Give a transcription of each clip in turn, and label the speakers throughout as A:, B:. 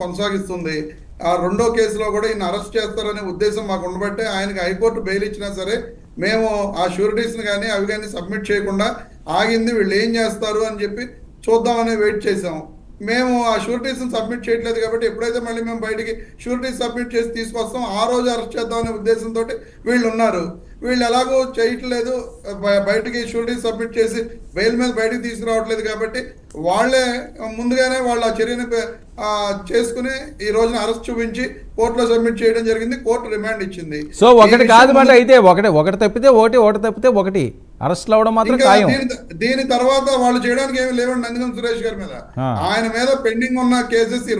A: కొనసాగిస్తుంది. ఆ రెండో కేసులో కూడా ఈయన అరెస్ట్ చేస్తారనే ఉద్దేశం మాకు ఉండబట్టే ఆయనకి హైకోర్టు బెయిల్ ఇచ్చినా సరే మేము ఆ షూరిటీస్ని కానీ అవి కానీ సబ్మిట్ చేయకుండా ఆగింది. వీళ్ళు ఏం చేస్తారు అని చెప్పి చూద్దామని వెయిట్ చేసాం. మేము ఆ షూరిటీస్ని సబ్మిట్ చేయట్లేదు కాబట్టి ఎప్పుడైతే మళ్ళీ మేము బయటికి షూరిటీస్ సబ్మిట్ చేసి తీసుకొస్తాం ఆ రోజు అరెస్ట్ చేద్దామనే ఉద్దేశంతో వీళ్ళు ఉన్నారు. వీళ్ళు ఎలాగో చేయట్లేదు, బయటికి షూరిటీస్ సబ్మిట్ చేసి బెయిల్ మీద బయటకు తీసుకురావట్లేదు కాబట్టి వాళ్ళే ముందుగానే వాళ్ళు ఆ చర్యను చేసుకుని ఈ రోజున అరెస్ట్ చూపించి కోర్టులో సబ్మిట్ చేయడం జరిగింది. కోర్టు రిమాండ్ ఇచ్చింది.
B: సో ఒకటి కాదు మాట అయితే ఒకటి తప్పితే ఒకటి తప్పితే ఒకటి అరెస్ట్ అవ్వడం మాత్రం ఖాయం.
A: దీని తర్వాత వాళ్ళు చేయడానికి ఏమి లేవండి నందిగం సురేష్ గారి మీద. ఆయన మీద పెండింగ్ ఉన్న కేసెస్ ఈ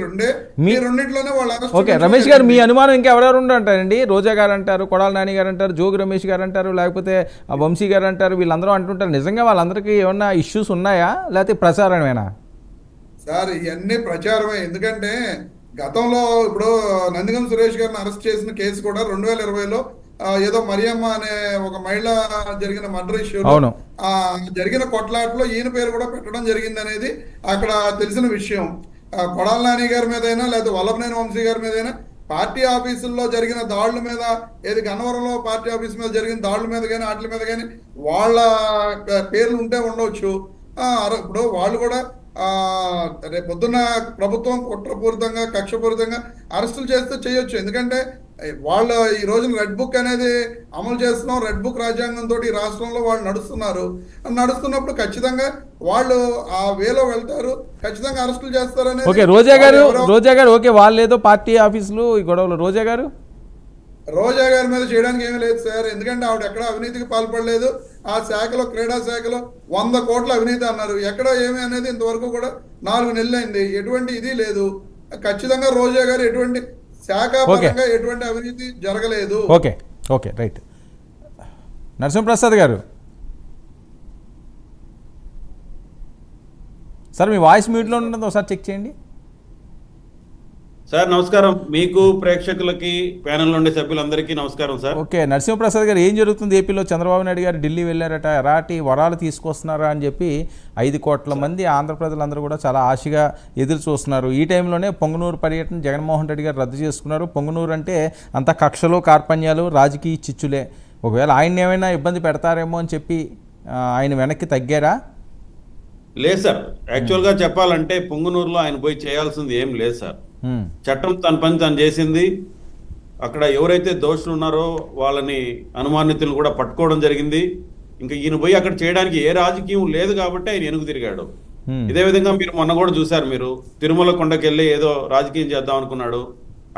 A: రెండింటిలోనే వాళ్ళు అరెస్ట్.
B: ఓకే రమేష్ గారు, మీ అనుమానం ఇంకెవరెవరు ఉంటారండి? రోజా గారు అంటారు, కొడాల నాని గారు అంటారు, జోగి రమేష్ గారు అంటారు, లేకపోతే వంశీ గారు అంటారు, వీళ్ళందరూ అంటుంటారు. నిజంగా వాళ్ళందరికీ ఏమన్నా ఇష్యూస్ ఉన్నాయా లేకపోతే ప్రచారమేనా?
A: సార్ ఇవన్నీ ప్రచారమే. ఎందుకంటే గతంలో ఇప్పుడు నందిగం సురేష్ గారిని అరెస్ట్ చేసిన కేసు కూడా 2020లో ఏదో మరియమ్మ అనే ఒక మహిళ జరిగిన మర్డర్ ఇష్యూలో జరిగిన కొట్లాట్లో ఈయన పేరు కూడా పెట్టడం జరిగింది అనేది అక్కడ తెలిసిన విషయం. కొడాల నాని గారి మీదైనా లేదా వల్లభనేని వంశీ గారి మీదైనా పార్టీ ఆఫీసుల్లో జరిగిన దాడుల మీద, ఏది గన్నవరంలో పార్టీ ఆఫీస్ మీద జరిగిన దాడుల మీద కానీ వాటి మీద కానీ వాళ్ళ పేర్లు ఉంటే ఉండవచ్చు. ఇప్పుడు వాళ్ళు కూడా రేపు పొద్దున్న ప్రభుత్వం కుట్రపూరితంగా కక్షపూరితంగా అరెస్టులు చేస్తే చేయొచ్చు. ఎందుకంటే వాళ్ళు ఈ రోజున రెడ్ బుక్ అనేది అమలు చేస్తున్నాం, రెడ్ బుక్ రాజ్యాంగంతో ఈ రాష్ట్రంలో వాళ్ళు నడుస్తున్నప్పుడు ఖచ్చితంగా వాళ్ళు ఆ వేలో వెళ్తారు, ఖచ్చితంగా అరెస్టులు చేస్తారని.
B: ఓకే రోజా గారు ఓకే వాళ్ళు ఏదో పార్టీ ఆఫీసులు ఈ గొడవలు రోజా గారి
A: మీద చేయడానికి ఏమీ లేదు సార్. ఎందుకంటే ఆవిడ ఎక్కడ అవినీతికి పాల్పడలేదు. ఆ శాఖలో క్రీడా శాఖలో 100 కోట్ల అవినీతి అన్నారు. ఎక్కడ ఏమి అనేది ఇంతవరకు కూడా 4 నెలలు అయింది, ఎటువంటి ఇది లేదు. ఖచ్చితంగా రోజా గారు ఎటువంటి శాఖాపరంగా ఎటువంటి అవినీతి జరగలేదు.
B: Okay right. నరసింహప్రసాద్ గారు సార్ మీ వాయిస్ మ్యూట్లో ఉంటుంది, ఒకసారి చెక్ చేయండి
C: సార్. నమస్కారం మీకు, ప్రేక్షకులకి, ప్యానెల్లో ఉండే సభ్యులందరికీ నమస్కారం సార్.
B: ఓకే నరసింహప్రసాద్ గారు, ఏం జరుగుతుంది ఏపీలో? చంద్రబాబు నాయుడు గారు ఢిల్లీ వెళ్ళారట, ఎలాంటి వరాలు తీసుకొస్తున్నారా అని చెప్పి 5 కోట్ల మంది ఆంధ్ర ప్రజలందరూ కూడా చాలా ఆశగా ఎదురు చూస్తున్నారు. ఈ టైంలోనే పొంగనూరు పర్యటన జగన్మోహన్ రెడ్డి గారు రద్దు చేసుకున్నారు. పొంగనూరు అంటే అంత కక్షలు కార్పణ్యాలు రాజకీయ చిచ్చులే. ఒకవేళ ఆయన ఏమైనా ఇబ్బంది పెడతారేమో అని చెప్పి ఆయన వెనక్కి తగ్గారా?
C: లేదు సార్, యాక్చువల్గా చెప్పాలంటే పొంగనూరులో ఆయన పోయి చేయాల్సింది ఏం లేదు సార్. చట్టం తన పని తను చేసింది. అక్కడ ఎవరైతే దోషులు ఉన్నారో వాళ్ళని అనుమానితులు కూడా పట్టుకోవడం జరిగింది. ఇంకా ఈయన పోయి అక్కడ చేయడానికి ఏ రాజకీయం లేదు కాబట్టి ఆయన వెనుక తిరిగాడు. ఇదే విధంగా మీరు మొన్న కూడా చూసారు, మీరు తిరుమల కొండకి వెళ్ళి ఏదో రాజకీయం చేద్దాం అనుకున్నాడు.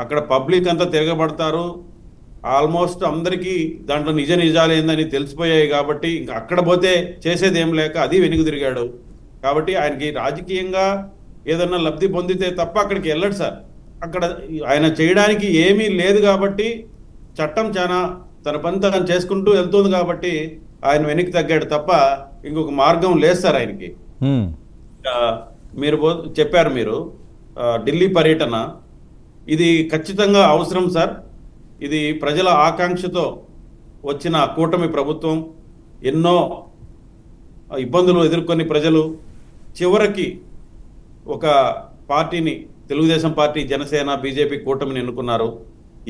C: అక్కడ పబ్లిక్ అంతా తిరగబడతారు, ఆల్మోస్ట్ అందరికీ దాంట్లో నిజాలు ఏందని తెలిసిపోయాయి కాబట్టి ఇంకా అక్కడ పోతే చేసేది ఏం లేక అది వెనుక తిరిగాడు. కాబట్టి ఆయనకి రాజకీయంగా ఏదన్నా లబ్ధి పొందితే తప్ప అక్కడికి వెళ్ళడు సార్. అక్కడ ఆయన చేయడానికి ఏమీ లేదు కాబట్టి చట్టం చాలా తన పని తను చేసుకుంటూ వెళ్తుంది కాబట్టి ఆయన వెనక్కి తగ్గాడు తప్ప ఇంకొక మార్గం లేదు సార్ ఆయనకి. మీరు చెప్పారు మీరు ఢిల్లీ పర్యటన, ఇది ఖచ్చితంగా అవసరం సార్. ఇది ప్రజల ఆకాంక్షతో వచ్చిన కూటమి ప్రభుత్వం. ఎన్నో ఇబ్బందులు ఎదుర్కొని ప్రజలు చివరికి ఒక పార్టీని, తెలుగుదేశం పార్టీ, జనసేన, బీజేపీ కూటమిని ఎన్నుకున్నారు.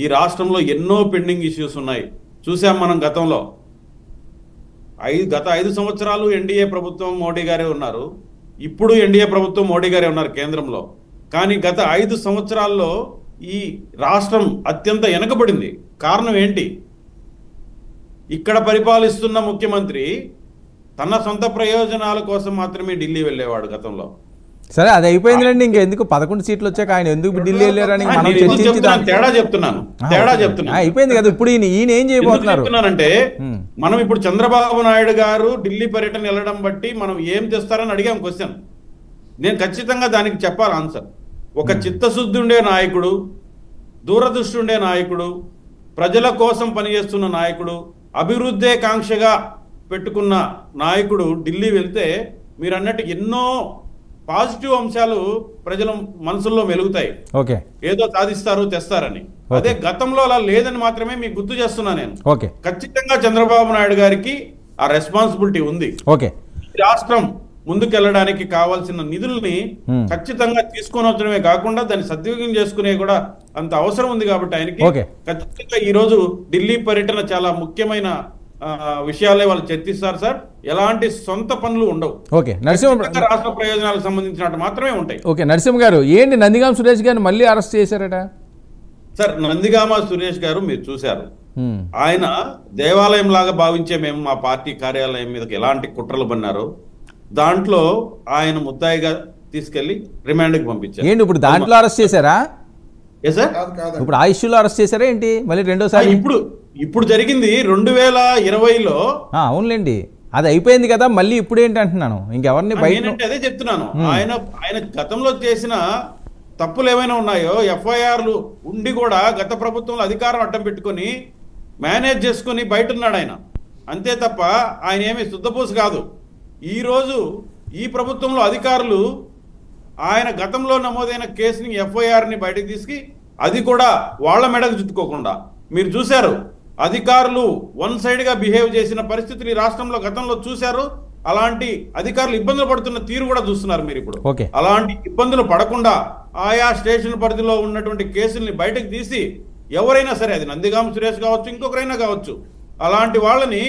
C: ఈ రాష్ట్రంలో ఎన్నో పెండింగ్ ఇష్యూస్ ఉన్నాయి. చూసాం మనం గతంలో. గత 5 సంవత్సరాలు ఎన్డీఏ ప్రభుత్వం మోడీ గారే ఉన్నారు. ఇప్పుడు ఎన్డీఏ ప్రభుత్వం మోడీ గారే ఉన్నారు కేంద్రంలో. కానీ గత 5 సంవత్సరాల్లో ఈ రాష్ట్రం అత్యంత వెనకబడింది. కారణం ఏంటి? ఇక్కడ పరిపాలిస్తున్న ముఖ్యమంత్రి తన సొంత ప్రయోజనాల కోసం మాత్రమే ఢిల్లీ వెళ్ళేవాడు గతంలో.
B: సరే అది అయిపోయిందండి, ఇంకా ఎందుకు 11 సీట్లు వచ్చాక ఆయన ఎందుకు ఢిల్లీ వెళ్ళారని మనం చర్చించుదాం.
C: తేడా చెప్తున్నాను
B: అయిపోయింది కదా. ఇప్పుడు ఈయన ఏం చేయబోతున్నారు
C: అంటే, మనం ఇప్పుడు చంద్రబాబు నాయుడు గారు ఢిల్లీ పర్యటన వెళ్ళడం బట్టి మనం ఏం చేస్తారని అడిగాం క్వశ్చన్. నేను ఖచ్చితంగా దానికి చెప్పాలి ఆన్సర్. ఒక చిత్తశుద్ధి ఉండే నాయకుడు, దూరదృష్టి ఉండే నాయకుడు, ప్రజల కోసం పనిచేస్తున్న నాయకుడు, అభివృద్ధే కాంక్షగా పెట్టుకున్న నాయకుడు ఢిల్లీ వెళ్తే మీరు అన్నట్టు ఎన్నో పాజిటివ్ అంశాలు ప్రజల మనసుల్లో మెలుగుతాయి. ఏదో సాధిస్తారు, తెస్తారని. అదే గతంలో అలా లేదని మాత్రమే మీకు గుర్తు చేస్తున్నా నేను. ఖచ్చితంగా చంద్రబాబు నాయుడు గారికి ఆ రెస్పాన్సిబిలిటీ ఉంది. రాష్ట్రం ముందుకెళ్ళడానికి కావాల్సిన నిధుల్ని ఖచ్చితంగా తీసుకొని వచ్చడమే కాకుండా దాన్ని సద్వినియోగం చేసుకునే కూడా అంత అవసరం ఉంది కాబట్టి ఆయనకి ఖచ్చితంగా ఈ రోజు ఢిల్లీ పర్యటన చాలా ముఖ్యమైన విషయాలే వాళ్ళు చర్చిస్తారు సార్. ఎలాంటి సొంత పనులు ఉండవు.
B: ఓకే నరసింహ,
C: రాష్ట్ర ప్రయోజనాలకు సంబంధించినట్టు మాత్రమే ఉంటాయి.
B: ఓకే నరసింహ గారు, ఏంటి నందిగామ సురేష్ గారిని మళ్ళీ అరెస్ట్ చేశారట?
C: సార్ నందిగామ సురేష్ గారు మీరు చూశారు, ఆయన దేవాలయం లాగా భావించే మేము మా పార్టీ కార్యాలయం మీదకి ఎలాంటి కుట్రలు పన్నారో దాంట్లో ఆయన ముద్దాయిగా తీసుకెళ్లి రిమాండ్కి పంపించారు.
B: ఏంటి ఇప్పుడు దాంట్లో అరెస్ట్ చేశారా? ఇప్పుడు ఆ ఇష్యూలో అరెస్ట్ చేశారా ఏంటి మళ్ళీ రెండోసారి?
C: ఇప్పుడు జరిగింది 2020లో.
B: అవునులేండి, అది అయిపోయింది కదా, మళ్ళీ ఇప్పుడు ఏంటి అంటున్నాను, ఇంకెవరిని బయట
C: అదే చెప్తున్నాను. ఆయన గతంలో చేసిన తప్పులు ఏమైనా ఉన్నాయో ఎఫ్ఐఆర్లు ఉండి కూడా గత ప్రభుత్వంలో అధికారం అడ్డం పెట్టుకొని మేనేజ్ చేసుకుని బయట ఉన్నాడు ఆయన, అంతే తప్ప ఆయన ఏమి శుద్ధపూస కాదు. ఈ రోజు ఈ ప్రభుత్వంలో అధికారులు ఆయన గతంలో నమోదైన కేసుని ఎఫ్ఐఆర్ని బయటకు తీసుకు అది కూడా వాళ్ళ మెడకు చుట్టుకోకుండా మీరు చూశారు. అధికారులు వన్ సైడ్ గా బిహేవ్ చేసిన పరిస్థితులు ఈ రాష్ట్రంలో గతంలో చూశారు. అలాంటి అధికారులు ఇబ్బందులు పడుతున్న తీరు కూడా చూస్తున్నారు మీరు ఇప్పుడు. అలాంటి ఇబ్బందులు పడకుండా ఆయా స్టేషన్ పరిధిలో ఉన్నటువంటి కేసుల్ని బయటకు తీసి ఎవరైనా సరే, అది నందిగామ సురేష్ కావచ్చు, ఇంకొకరైనా కావచ్చు, అలాంటి వాళ్ళని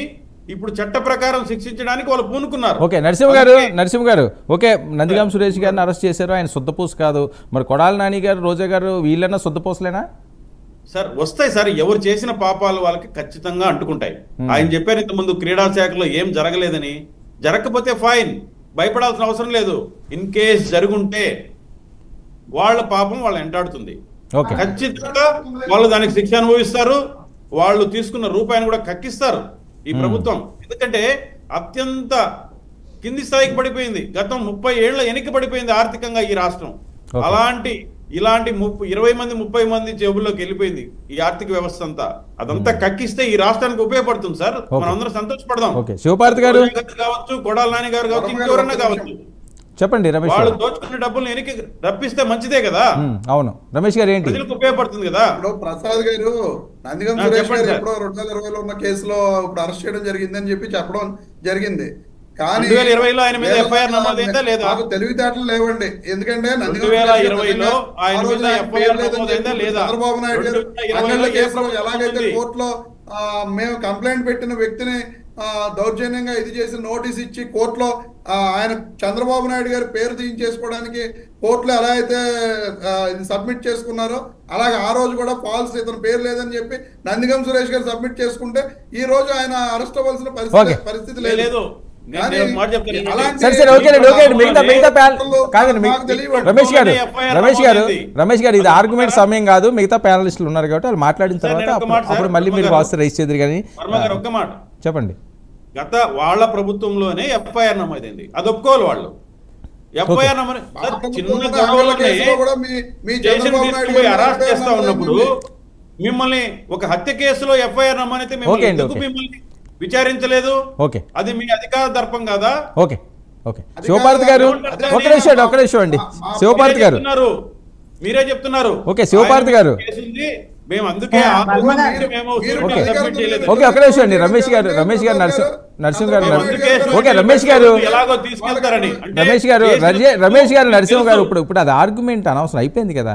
C: ఇప్పుడు చట్ట ప్రకారం శిక్షించడానికి వాళ్ళు పూనుకున్నారు.
B: ఓకే నరసింహ గారు, ఓకే నందిగామ సురేష్ గారిని అరెస్ట్ చేశారు, ఆయన శుద్ధపూస కాదు, మరి కొడాలి నాని గారు, రోజా గారు వీళ్ళన్నా శుద్ధపూసలేనా?
C: సార్ వస్తాయి సార్, ఎవరు చేసిన పాపాలు వాళ్ళకి ఖచ్చితంగా అంటుకుంటాయి. ఆయన చెప్పారు ఇంతకుముందు క్రీడా శాఖలో ఏం జరగలేదని. జరగకపోతే ఫైన్, భయపడాల్సిన అవసరం లేదు. ఇన్ కేస్ జరుగుంటే వాళ్ళ పాపం వాళ్ళు ఎంటాడుతుంది, ఖచ్చితంగా వాళ్ళు దానికి శిక్ష అనుభవిస్తారు. వాళ్ళు తీసుకున్న రూపాయిని కూడా కక్కిస్తారు ఈ ప్రభుత్వం. ఎందుకంటే అత్యంత కింది స్థాయికి పడిపోయింది, గతం 30 ఏళ్ల వెనక్కి పడిపోయింది ఆర్థికంగా ఈ రాష్ట్రం. ఇలాంటి 20 మంది 30 మంది జేబుల్లోకి వెళ్ళిపోయింది ఈ ఆర్థిక వ్యవస్థ అంతా. అదంతా కక్కిస్తే ఈ రాష్ట్రానికి ఉపయోగపడుతుంది సార్, మనం అందరం సంతోషపడదాం.
B: శివపార్తి గారు
C: కావచ్చు, కొడాలి నాని గారు కావచ్చు, ఇంకెవరన్నా కావచ్చు,
B: చెప్పండి. రమేష్
C: వాళ్ళు దోచుకున్న డబ్బులు వెనక్కి రప్పిస్తే మంచిదే కదా.
B: అవును రమేష్ గారు, ఏంటి
C: ప్రజలకు ఉపయోగపడుతుంది కదా.
A: ఇప్పుడు ప్రసాద్ గారు నందిగామ సురేష్ గారు ఎప్పుడో 2020లో ఉన్న కేసులో ఇప్పుడు అరెస్ట్ చేయడం జరిగింది అని చెప్పి చెప్పడం జరిగింది. కానీ
C: 2020లో ఆయన మీద ఎఫ్ఐఆర్ నమోదైందా లేదా?
A: నాకు తెలివితేటలు లేవండి. ఎందుకంటే
C: 2020లో ఆయన మీద ఎఫ్ఐఆర్ నమోదైందా లేదా?
A: చంద్రబాబు నాయుడు గారు అంగళ్ళ కేసులో ఎలాగైతే కోర్టులో మేము కంప్లైంట్ పెట్టిన వ్యక్తిని దౌర్జన్యంగా ఇది చేసి నోటీస్ ఇచ్చి కోర్టులో ఆయన చంద్రబాబు నాయుడు గారి పేరు తీయించేసుకోవడానికి కోర్టులో ఎలా అయితే సబ్మిట్ చేసుకున్నారో అలాగే ఆ రోజు కూడా ఫాల్స్ ఇతని పేరు లేదని చెప్పి నందిగం సురేష్ గారు సబ్మిట్ చేసుకుంటే ఈ రోజు ఆయన అరెస్ట్ అవ్వాల్సిన పరిస్థితి లేదు.
B: రమేష్ గారు ఇది ఆర్గ్యుమెంట్ సమయం కాదు, మిగతా ప్యానలిస్టులు ఉన్నారు కాబట్టి వాళ్ళు మాట్లాడిన తర్వాత అప్పుడు మళ్ళీ మీరు వాస్తు రైస్ చేద్దరు. కానీ
C: ఒక్క మాట
B: చెప్పండి.
C: గత వాళ్ళ ప్రభుత్వంలోనే ఎఫ్ఐఆర్ నమోదైంది, అది ఒప్పుకోవాలి వాళ్ళు. ఎఫ్ఐఆర్ చిన్న గొడవలనే అరెస్ట్ చేస్తా ఉన్నప్పుడు మిమ్మల్ని ఒక హత్య కేసులో ఎఫ్ఐఆర్ నమోదైతే మిమ్మల్ని విచారించలేదు.
B: ఓకే,
C: అది మీ అధికార దర్పం కదా.
B: ఓకే ఓకే శివపార్తి గారు ఒక నిమిషం అండి. శివపార్తి గారు
C: మీరే చెప్తున్నారు.
B: ఓకే శివపార్తి గారు
C: మేము అందుకే
B: ఓకే ఒక నిమిషం అండి. రమేష్ గారు నరసింహ గారు ఓకే రమేష్ గారు నరసింహ గారు ఇప్పుడు అది ఆర్గ్యుమెంట్ అనవసరం అయిపోయింది కదా.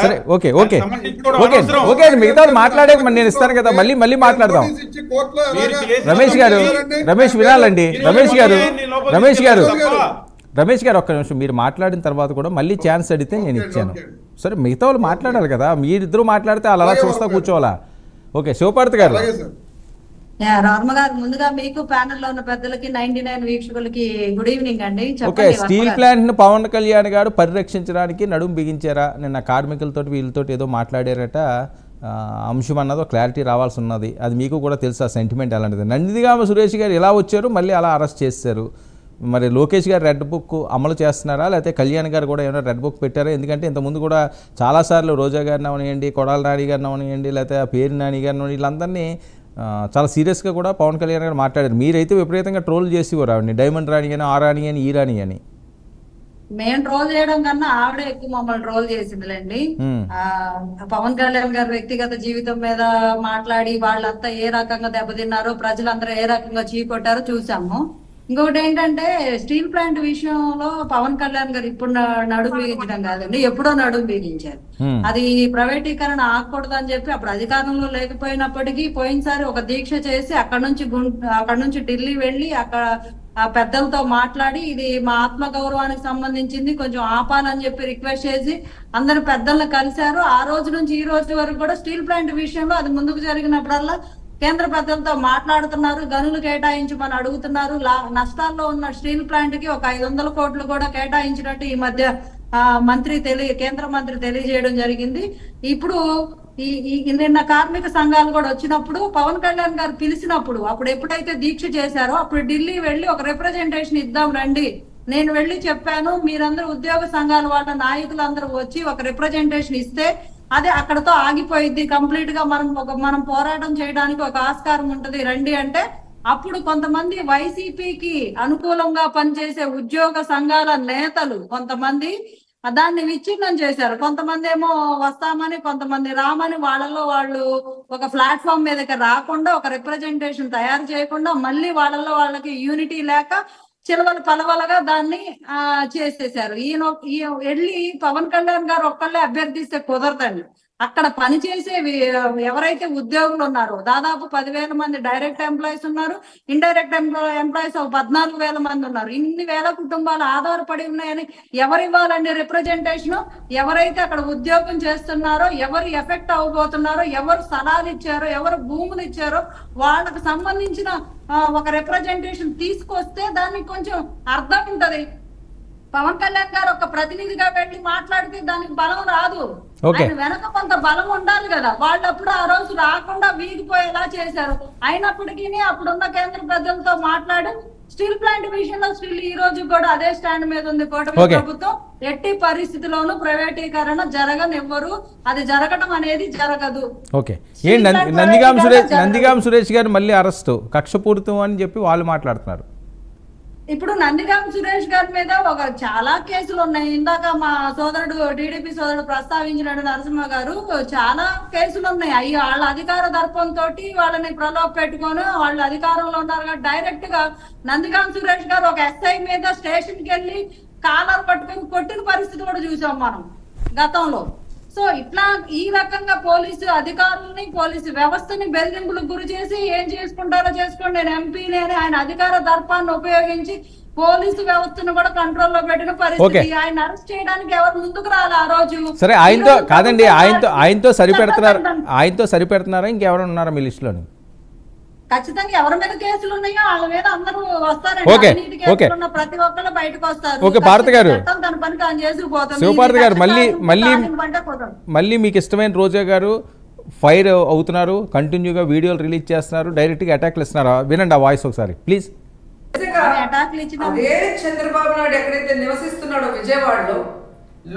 B: సరే ఓకే ఓకే ఓకే ఓకే అండి, మిగతా మాట్లాడే నేను ఇస్తాను కదా, మళ్ళీ మాట్లాడదాం. రమేష్ వినాలండి. రమేష్ గారు ఒక్క నిమిషం, మీరు మాట్లాడిన తర్వాత కూడా మళ్ళీ ఛాన్స్ అడిగితే నేను ఇచ్చాను. సరే మిగతా వాళ్ళు మాట్లాడాలి కదా, మీరిద్దరూ మాట్లాడితే అలా చూస్తా కూర్చోవాలా? ఓకే శివపార్తి గారు.
D: రామ గారు ముందుగా మీకు ప్యానెల్ లో ఉన్న పెద్దలకి 99 వీక్షకులకి గుడ్ ఈవినింగ్ అండి.
B: ఓకే, స్టీల్ ప్లాంట్ ని పవన్ కళ్యాణ్ గారు పరిరక్షించడానికి నడుము బిగించారా? నిన్న కార్మికులతో వీళ్ళతో ఏదో మాట్లాడారట, అంశం అన్నదో క్లారిటీ రావాల్సి ఉన్నది. అది మీకు కూడా తెలుసు ఆ సెంటిమెంట్ అలాంటిది. నందిగామ సురేష్ గారు ఎలా వచ్చారు, మళ్ళీ అలా అరెస్ట్ చేశారు. మరి లోకేష్ గారు రెడ్ బుక్ అమలు చేస్తున్నారా, లేకపోతే కళ్యాణ్ గారు కూడా ఏమైనా రెడ్ బుక్ పెట్టారా? ఎందుకంటే ఇంతకుముందు కూడా చాలాసార్లు రోజా గారిని అవనియండి, కొడాలి నాని గారిని అవనియండి, లేకపోతే ఆ పేరు నాని గారిని, వీళ్ళందరినీ చాలా సీరియస్గా కూడా పవన్ కళ్యాణ్ గారు మాట్లాడారు. మీరైతే విపరీతంగా ట్రోల్ చేసేవారు ఆవిడని, డైమండ్ రాణి అని, ఆ రాణి అని, ఈ రాణి అని.
D: మేము ట్రోల్ చేయడం కన్నా ఆవిడే ఎక్కువ మమ్మల్ని ట్రోల్ చేసిందిలేండి. పవన్ కళ్యాణ్ గారి వ్యక్తిగత జీవితం మీద మాట్లాడి వాళ్ళంతా ఏ రకంగా దెబ్బతిన్నారో, ప్రజలందరూ ఏ రకంగా చీకొట్టారో చూసాము. ఇంకొకటి ఏంటంటే స్టీల్ ప్లాంట్ విషయంలో పవన్ కళ్యాణ్ గారు ఇప్పుడు నడుము బిగించడం కాదండి, ఎప్పుడో నడుము బిగించారు. అది ప్రైవేటీకరణ ఆగకూడదని చెప్పి అప్పుడు అధికారంలో లేకపోయినప్పటికీ పోయినసారి ఒక దీక్ష చేసి అక్కడ నుంచి ఢిల్లీ వెళ్ళి అక్కడ ఆ పెద్దలతో మాట్లాడి ఇది మా ఆత్మ గౌరవానికి సంబంధించింది, కొంచెం ఆపాలని చెప్పి రిక్వెస్ట్ చేసి అందరు పెద్దలను కలిశారు. ఆ రోజు నుంచి ఈ రోజు వరకు కూడా స్టీల్ ప్లాంట్ విషయంలో అది ముందుకు జరిగినప్పుడల్లా కేంద్ర పెద్దలతో మాట్లాడుతున్నారు, గనులు కేటాయించమని అడుగుతున్నారు. నష్టాల్లో ఉన్న స్టీల్ ప్లాంట్ కి ఒక 500 కోట్లు కూడా కేటాయించినట్టు ఈ మధ్య కేంద్ర మంత్రి తెలియజేయడం జరిగింది. ఇప్పుడు నిన్న కార్మిక సంఘాలు కూడా వచ్చినప్పుడు పవన్ కళ్యాణ్ గారు పిలిచినప్పుడు అప్పుడు ఎప్పుడైతే దీక్ష చేశారో అప్పుడు ఢిల్లీ వెళ్ళి ఒక రిప్రజెంటేషన్ ఇద్దాం రండి, నేను వెళ్ళి చెప్పాను, మీరందరూ ఉద్యోగ సంఘాల వాళ్ళ నాయకులందరూ వచ్చి ఒక రిప్రజెంటేషన్ ఇస్తే అదే అక్కడతో ఆగిపోయింది, కంప్లీట్ గా మనం పోరాటం చేయడానికి ఒక ఆస్కారం ఉంటది రండి అంటే అప్పుడు కొంతమంది వైసీపీకి అనుకూలంగా పనిచేసే ఉద్యోగ సంఘాల నేతలు కొంతమంది దాన్ని విచ్ఛిన్నం చేశారు. కొంతమంది ఏమో వస్తామని, కొంతమంది రామని, వాళ్ళలో వాళ్ళు ఒక ప్లాట్ఫామ్ మీదకి రాకుండా ఒక రిప్రజెంటేషన్ తయారు చేయకుండా మళ్ళీ వాళ్ళకి యూనిటీ లేక చిలవలు పలవలుగా దాన్ని చేసేసారు. వెళ్ళి పవన్ కళ్యాణ్ గారు ఒక్కళ్ళే అభ్యర్థిస్తే కుదరదండి. అక్కడ పనిచేసే ఎవరైతే ఉద్యోగులు ఉన్నారో దాదాపు 10,000 మంది డైరెక్ట్ ఎంప్లాయీస్ ఉన్నారు, ఇండైరెక్ట్ ఎంప్లాయీస్ 14,000 మంది ఉన్నారు. ఇన్ని వేల కుటుంబాలు ఆధారపడి ఉన్నాయని ఎవరు ఇవ్వాలండి రిప్రజెంటేషన్? ఎవరైతే అక్కడ ఉద్యోగం చేస్తున్నారో, ఎవరు ఎఫెక్ట్ అవబోతున్నారో, ఎవరు స్థలాలు ఇచ్చారో, ఎవరు భూములు ఇచ్చారో వాళ్ళకు సంబంధించిన ఒక రిప్రజెంటేషన్ తీసుకొస్తే దానికి కొంచెం అర్థం ఉంటది. పవన్ కళ్యాణ్ గారు ఒక ప్రతినిధిగా వెళ్ళి మాట్లాడితే దానికి బలం రాదు, ఆయన వెనక కొంత బలం ఉండాలి కదా. వాళ్ళప్పుడు ఆ రోజు రాకుండా వీగిపోయేలా చేశారు. అయినప్పటికీ అప్పుడున్న కేంద్ర పెద్దలతో మాట్లాడి స్టీల్ ప్లాంట్ విషయంలో స్టిల్ ఈ రోజు కూడా అదే స్టాండ్ మీద ఉంది కూటమి ప్రభుత్వం. ఎట్టి పరిస్థితిలోనూ ప్రైవేటీకరణ జరగనివ్వరు, అది జరగడం అనేది జరగదు.
B: ఓకే, నందిగాం సురేష్ గారు మళ్ళీ అరెస్టు, కక్షపూరితం అని చెప్పి వాళ్ళు మాట్లాడుతున్నారు.
D: ఇప్పుడు నందిగాం సురేష్ గారి మీద చాలా కేసులు ఉన్నాయి. ఇందాక మా సోదరుడు టీడీపీ సోదరుడు ప్రస్తావించినట్టు నరసింహ గారు చాలా కేసులు ఉన్నాయి. అవి వాళ్ళ అధికార దర్పంతో వాళ్ళని ప్రలోభ పెట్టుకొని వాళ్ళు అధికారంలో ఉన్నారు కాబట్టి డైరెక్ట్ గా నందిగాం సురేష్ గారు ఒక ఎస్ఐ మీద స్టేషన్ కి వెళ్ళి కాలర్ పట్టుకొని కొట్టిన పరిస్థితి కూడా చూసాం మనం గతంలో. సో ఇట్లా ఈ రకంగా పోలీసు అధికారులని, పోలీసు వ్యవస్థని బెదిరింపులకు గురి చేసి ఏం చేసుకుంటారో చేసుకోండి, నేను ఎంపీని అని ఆయన అధికార దర్పాన్ని ఉపయోగించి పోలీసు వ్యవస్థను కూడా కంట్రోల్లో పెట్టిన పరిస్థితి. ఆయన అరెస్ట్ చేయడానికి ఎవరు ముందుకు రాలి ఆ రోజు.
B: సరే, ఆయనతో కాదండి, ఆయనతో సరిపెడుతున్నారా ఇంకెవరు ఉన్నారా మీ లిస్ట్ లోని?
D: ఖచ్చితంగా ఎవరి మీద కేసులు ఉన్నాయో వాళ్ళ మీద అందరూ వస్తారండి. ప్రతి ఒక్కరు బయటకు వస్తారు. తన పని తాను చేసుకుపోతుంది.
B: శివపార్వతి గారు మళ్ళీ మీకు ఇష్టమైన రోజా గారు ఫైర్ అవుతున్నారు, కంటిన్యూగా వీడియోలు రిలీజ్ చేస్తున్నారు, డైరెక్ట్ గా అటాక్లు ఇస్తున్నారు. వినండి ఆ వాయిస్ ఒకసారి ప్లీజ్.
E: అదే చంద్రబాబు నాయుడు ఎక్కడైతే నివసిస్తున్నాడో విజయవాడలో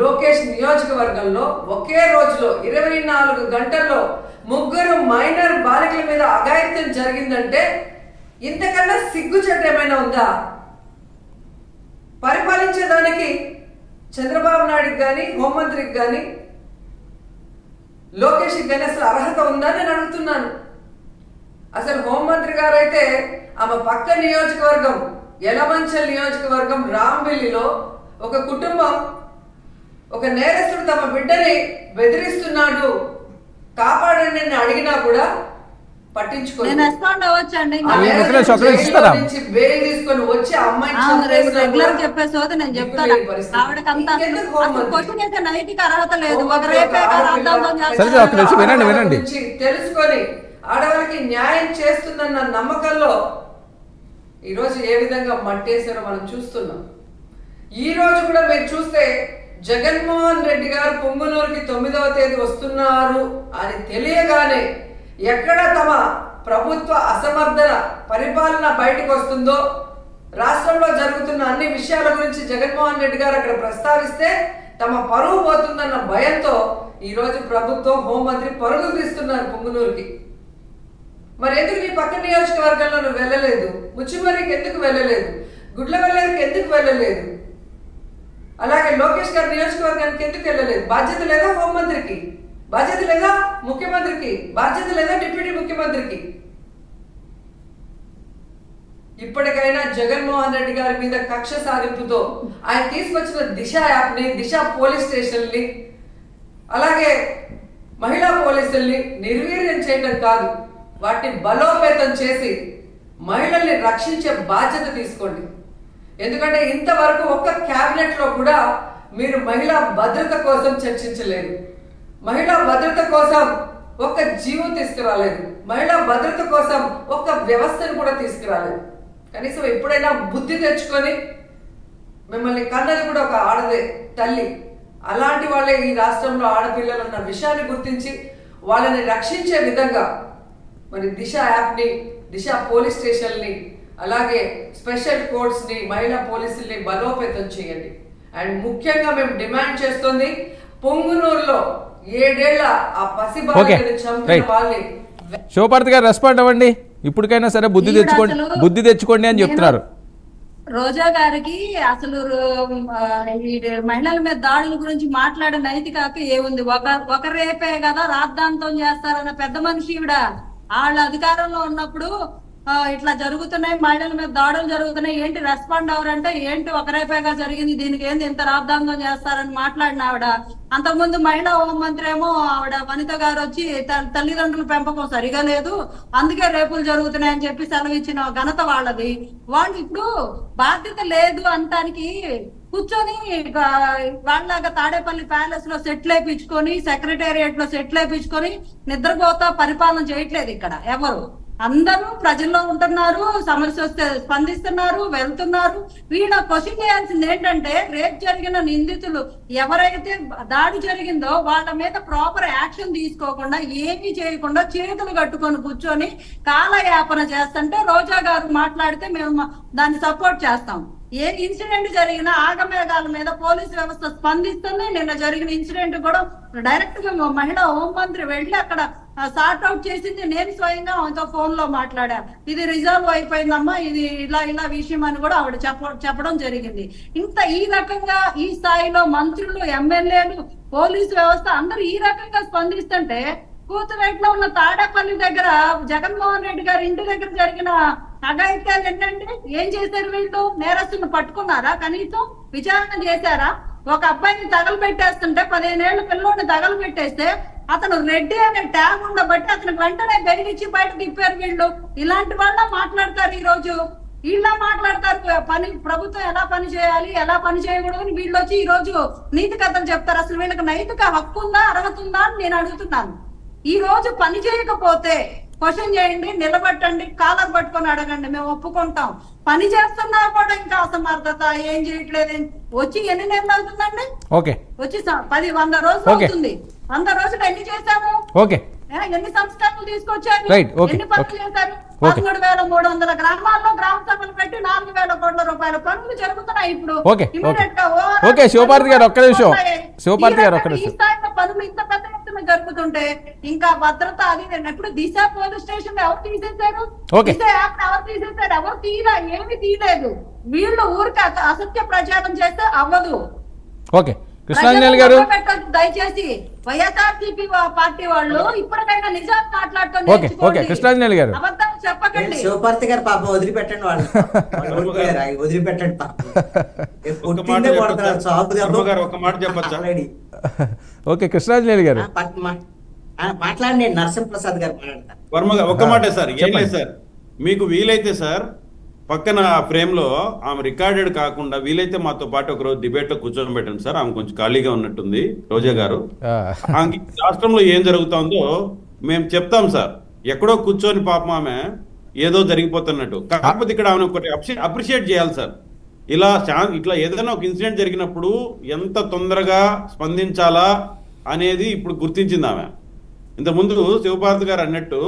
E: లోకేష్ నియోజకవర్గంలో ఒకే రోజులో 24 గంటల్లో 3 మైనర్ బాలికల మీద అఘాయిత్యం జరిగిందంటే ఇంతకన్నా సిగ్గుచెట్టు ఏమైనా ఉందా? పరిపాలించేదానికి చంద్రబాబు నాయుడుకి కానీ, హోంమంత్రికి కానీ, లోకేష్కి కానీ అసలు అర్హత ఉందా నేను అడుగుతున్నాను. అసలు హోంమంత్రి గారు అయితే ఆమె పక్క నియోజకవర్గం యలమంచల్ నియోజకవర్గం రాంబిల్లిలో ఒక కుటుంబం, ఒక నేరస్తుడు తమ బిడ్డని బెదిరిస్తున్నాడు, కాపాడండి అని అడిగినా కూడా పట్టించుకోలేదు. బెయిల్ తీసుకొని వచ్చి అమ్మాయి తెలుసుకొని ఆడవాళ్ళకి న్యాయం చేస్తుందన్న నమ్మకంలో ఈరోజు ఏ విధంగా మట్టేశారో మనం చూస్తున్నాం. ఈ రోజు కూడా మీరు చూస్తే జగన్మోహన్ రెడ్డి గారు పొంగునూరుకి 9వ తేదీ వస్తున్నారు అని తెలియగానే ఎక్కడ తమ ప్రభుత్వ అసమర్థన పరిపాలన బయటకు వస్తుందో, రాష్ట్రంలో జరుగుతున్న అన్ని విషయాల గురించి జగన్మోహన్ రెడ్డి గారు అక్కడ ప్రస్తావిస్తే తమ పరువు పోతుందన్న భయంతో ఈరోజు ప్రభుత్వం, హోంమంత్రి పరుగులు తీస్తున్నారు పొంగునూరుకి. మరి ఎందుకు నీ పక్క నియోజకవర్గంలో నువ్వు వెళ్ళలేదు? ముచ్చిమర్రికి ఎందుకు వెళ్ళలేదు? గుడ్లవల్లేరుకి ఎందుకు వెళ్ళలేదు? అలాగే లోకేష్ గారి నియోజకవర్గానికి ఎందుకు వెళ్ళలేదు? బాధ్యత లేదా హోంమంత్రికి? బాధ్యత లేదా ముఖ్యమంత్రికి? బాధ్యత లేదా డిప్యూటీ ముఖ్యమంత్రికి? ఇప్పటికైనా జగన్మోహన్ రెడ్డి గారి మీద కక్ష సాధింపుతో ఆయన తీసుకొచ్చిన దిశ యాప్ని, దిశ పోలీస్ స్టేషన్ని, అలాగే మహిళా పోలీసుల్ని నిర్వీర్యం చేయడం కాదు, వాటిని బలోపేతం చేసి మహిళల్ని రక్షించే బాధ్యత తీసుకోండి. ఎందుకంటే ఇంతవరకు ఒక్క క్యాబినెట్ లో కూడా మీరు మహిళా భద్రత కోసం చర్చించలేదు, మహిళా భద్రత కోసం ఒక్క జీవో తీసుకురాలేదు, మహిళా భద్రత కోసం ఒక్క వ్యవస్థను కూడా తీసుకురాలేదు. కనీసం ఎప్పుడైనా బుద్ధి తెచ్చుకొని, మిమ్మల్ని కన్నది కూడా ఒక ఆడదే తల్లి, అలాంటి వాళ్ళే ఈ రాష్ట్రంలో ఆడపిల్లలు ఉన్న విషయాన్ని గుర్తించి వాళ్ళని రక్షించే విధంగా మరి దిశ యాప్ని, దిశ పోలీస్ స్టేషన్ని, అలాగే స్పెషల్ కోర్ట్స్ని, మహిళా పోలీసుల్ని బలోపేతం చేయండి. అండ్ ముఖ్యంగా మేము డిమాండ్ చేస్తుంది, పొంగునూరులో 7 ఏళ్ల ఆ పసిబాలని చంపిన వాళ్ళని.
B: శివపార్తి గారు రెస్పాండ్ అవ్వండి, ఇప్పటికైనా సరే బుద్ధి తెచ్చుకోండి అని చెప్తున్నారు.
D: రోజా గారికి అసలు ఈ మహిళల మీద దాడుల గురించి మాట్లాడే నైతిక హక్కు ఏముంది? ఒక రేపే కదా రాద్ధాంతం చేస్తారన్న పెద్ద మనిషి ఈవిడ. వాళ్ళ అధికారంలో ఉన్నప్పుడు ఇట్లా జరుగుతున్నాయి, మహిళల మీద దాడులు జరుగుతున్నాయి, ఏంటి రెస్పాండ్ అవరంటే ఏంటి ఒకరేపేగా జరిగింది, దీనికి ఏంది ఇంత రాద్ధాంతం చేస్తారని మాట్లాడిన ఆవిడ. అంతకుముందు మహిళా హోంమంత్రి ఏమో ఆవిడ వనిత గారు వచ్చి తల్లిదండ్రుల పెంపకం సరిగా లేదు, అందుకే రేపులు జరుగుతున్నాయని చెప్పి సెలవిచ్చిన ఘనత వాళ్ళది. వాళ్ళు ఇప్పుడు బాధ్యత లేదు అంటానికి కూర్చొని వాళ్ళలాగా తాడేపల్లి ప్యాలెస్ లో సెటిల్ వేయించుకొని, సెక్రటేరియట్ లో సెటిల్ వేయించుకొని నిద్రపోతా పరిపాలన చేయట్లేదు ఇక్కడ ఎవరు. అందరూ ప్రజల్లో ఉంటున్నారు, సమస్య వస్తే స్పందిస్తున్నారు, వెళ్తున్నారు. వీళ్ళ క్వశ్చన్ చేయాల్సింది ఏంటంటే, రేపు జరిగిన నిందితులు ఎవరైతే దాడి జరిగిందో వాళ్ళ మీద ప్రాపర్ యాక్షన్ తీసుకోకుండా, ఏమీ చేయకుండా చేతులు కట్టుకొని కూర్చొని కాలయాపన చేస్తుంటే రోజా గారు మాట్లాడితే మేము దాన్ని సపోర్ట్ చేస్తాం. ఏ ఇన్సిడెంట్ జరిగినా ఆగమేఘాల మీద పోలీసు వ్యవస్థ స్పందిస్తుంది. నిన్న జరిగిన ఇన్సిడెంట్ కూడా డైరెక్ట్ గా మహిళా హోంమంత్రి వెళ్ళి అక్కడ సార్ట్ అవుట్ చేసింది. నేను స్వయంగా ఆమెతో ఫోన్ లో మాట్లాడా, ఇది రిజాల్వ్ అయిపోయిందమ్మా, ఇది ఇలా విషయం అని కూడా ఆవిడ చెప్పడం జరిగింది. ఈ రకంగా ఈ స్థాయిలో మంత్రులు, ఎమ్మెల్యేలు, పోలీసు వ్యవస్థ అందరూ ఈ రకంగా స్పందిస్తుంటే, కూతురేట్లో ఉన్న తాడేపల్లి దగ్గర జగన్మోహన్ రెడ్డి గారి ఇంటి దగ్గర జరిగిన అఘాయిత్యాలు ఏంటంటే ఏం చేశారు వీళ్ళు? నేరస్తులను పట్టుకున్నారా? కనీసం విచారణ చేశారా? ఒక అబ్బాయిని తగలబెట్టేస్తుంటే, 15 ఏళ్ల పిల్లోని తగలబెట్టేస్తే అతను రెడ్డి అనే ట్యాగ్ ఉండబట్టి అతను వెంటనే బెదిరించి బయట తిప్పారు వీళ్ళు. ఇలాంటి వాళ్ళ మాట్లాడతారు ఈ రోజు, వీళ్ళ మాట్లాడతారు ప్రభుత్వం ఎలా పని చేయాలి, ఎలా పని చేయకూడదు. వీళ్ళు వచ్చి ఈ రోజు నీతి కథలు చెప్తారు. అసలు వీళ్ళకి నైతిక హక్కు ఉందా, అర్హత ఉందా అని నేను అడుగుతున్నాను. ఈ రోజు పని చేయకపోతే క్వశ్చన్ చేయండి, నిలబెట్టండి, కాలర్ పట్టుకొని అడగండి, మేము ఒప్పుకుంటాం. పని చేస్తున్నా కూడా ఇంకా అసమర్థత, ఏం చేయట్లేదు. వచ్చి ఎన్ని నెలలు అవుతుందండి? వచ్చి 100 రోజులు అవుతుంది. 100 రోజులు ఎన్ని చేశాము? ఎన్ని సంస్కరణలు తీసుకొచ్చారు? ఎన్ని పనులు చేశారు? 13,300 గ్రామాల్లో గ్రామ సభలు పెట్టి 4,000 కోట్ల రూపాయల పనులు జరుగుతున్నాయి. ఇప్పుడు ఈ స్థాయిలో పనులు ఇంత పెద్ద ఎత్తున జరుగుతుంటే ఇంకా భద్రత అది ఇప్పుడు దిశ పోలీస్ స్టేషన్ ఎవరు తీసేశారు? దిశ యాప్ ఎవరు తీసేశారు? ఎవరు తీరా? ఏమి తీయలేదు. వీళ్ళు ఊరికి అసత్య ప్రచారం చేస్తే అవ్వదు.
B: కృష్ణాంజలి గారు
D: దయచేసి వైఎస్ఆర్సీపీ పార్టీ వాళ్ళు ఇప్పటికైనా నిజాలు మాట్లాడుతూ
B: కృష్ణాంజలి గారు
D: అబద్ధాలు చెప్పకండి.
F: శివపార్తి గారు పాపం వదిలిపెట్టండి, వాళ్ళు వదిలిపెట్టండి పాపం.
B: ఓకే కృష్ణాంజలి గారు
F: మాట్లాడండి. నరసింహప్రసాద్ గారు మాట్లాడతారు.
C: వర్మ గారు ఒక్క మాట సార్, ఏం లేదు సార్, మీకు వీలైతే సార్ పక్కన ఫ్రేమ్ లో ఆమె రికార్డెడ్ కాకుండా వీలైతే మాతో పాటు ఒకరోజు డిబేట్ లో కూర్చొని పెట్టండి సార్. ఆమె కొంచెం ఖాళీగా ఉన్నట్టుంది రోజా గారు. రాష్ట్రంలో ఏం జరుగుతుందో మేము చెప్తాం సార్. ఎక్కడో కూర్చొని పాపం ఆమె ఏదో జరిగిపోతున్నట్టు. కాకపోతే ఇక్కడ ఆమె ఒకటి అప్రిషియేట్ చేయాలి సార్. ఇట్లా ఏదైనా ఒక ఇన్సిడెంట్ జరిగినప్పుడు ఎంత తొందరగా స్పందించాలా అనేది ఇప్పుడు గుర్తించింది ఆమె. ఇంతకుముందు శివపార్తి గారు అన్నట్టు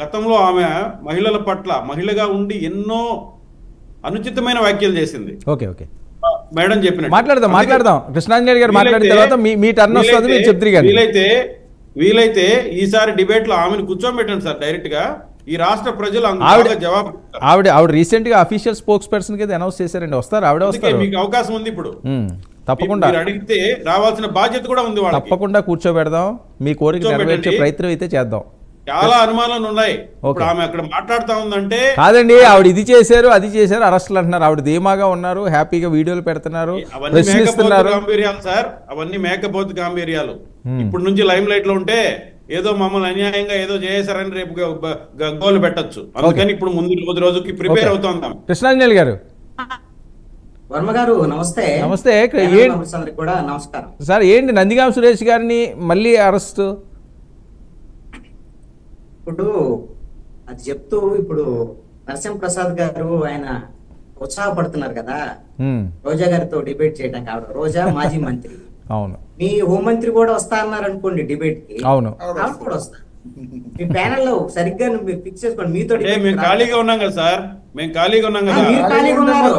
C: గతంలో ఆమె మహిళల పట్ల మహిళగా ఉండి ఎన్నో అనుచితమైన వ్యాఖ్యలు చేసింది. మేడం చెప్పినట్టు
B: మాట్లాడదాం కృష్ణాంజలి గారు మాట్లాడిన తర్వాత మీ టర్న్ వస్తుంది.
C: వీలైతే ఈసారి డిబేట్ లో ఆమెను కూర్చోబెట్టండి సార్ డైరెక్ట్ గా. ఈ రాష్ట్ర ప్రజలు జవాబు
B: ఆవిడ రీసెంట్ గా అఫీషియల్ స్పోక్స్ పర్సన్ కి అనౌన్స్ చేశారండి. వస్తారు ఆవిడ వస్తారు.
C: మీకు అవకాశం ఉంది ఇప్పుడు,
B: తప్పకుండా
C: అడిగితే రావాల్సిన బాధ్యత కూడా ఉంది.
B: తప్పకుండా కూర్చోబెడదాం, మీ కోరిక నెరవేర్చే ప్రయత్నం అయితే చేద్దాం.
C: చాలా అనుమానాలు ఉన్నాయి. ఇప్పుడు ఆమె అక్కడ మాట్లాడుతా ఉందంటే
B: కాదండి, ఆవిడ ఇది చేశారు అది చేశారు అరెస్టులు అంటున్నారు. ఆవిడ ధీమాగా ఉన్నారు, హ్యాపీగా వీడియోలు పెడుతున్నారు,
C: అవన్నీ మేకపోతు
B: ప్రశ్నిస్తున్నారు.
C: గాంభీర్యాలు సార్, అవన్నీ మేకపోతు గాంభీర్యాలు. ఇప్పుడు నుంచి లైమ్ లైట్ లో ఉంటే ఏదో మమ్మల్ని అన్యాయంగా ఏదో చేశారని రేపు గోలు పెట్టచ్చు. అందుకని ఇప్పుడు ముందు రోజుకి ప్రిపేర్ అవుతాం.
B: కృష్ణాంజలి గారు
F: వర్మ గారు నమస్తే.
B: నమస్తే.
F: కూడా నమస్కారం
B: సార్. ఏంటి నందిగాం సురేష్ గారిని మళ్ళీ అరెస్ట్?
F: ఇప్పుడు అది చెప్తూ ఇప్పుడు నరసింహప్రసాద్ గారు ఆయన ఉత్సాహపడుతున్నారు కదా రోజా గారితో డిబేట్ చేయడానికి. ఆవిడ రోజా మాజీ మంత్రి,
B: అవును,
F: మీ హోంమంత్రి కూడా వస్తా అన్నారు అనుకోండి డిబేట్ కి,
B: అవును,
F: ఆవిడ కూడా వస్తా. మీ ప్యానెల్ లో సరిగ్గా మీరు ఫిక్స్ చేసుకోండి. మీతో
C: మేము ఖాళీగా ఉన్నాం కదా సార్, మేము ఖాళీగా ఉన్నాం కదా.
F: మీరు ఖాళీగా ఉన్నారు.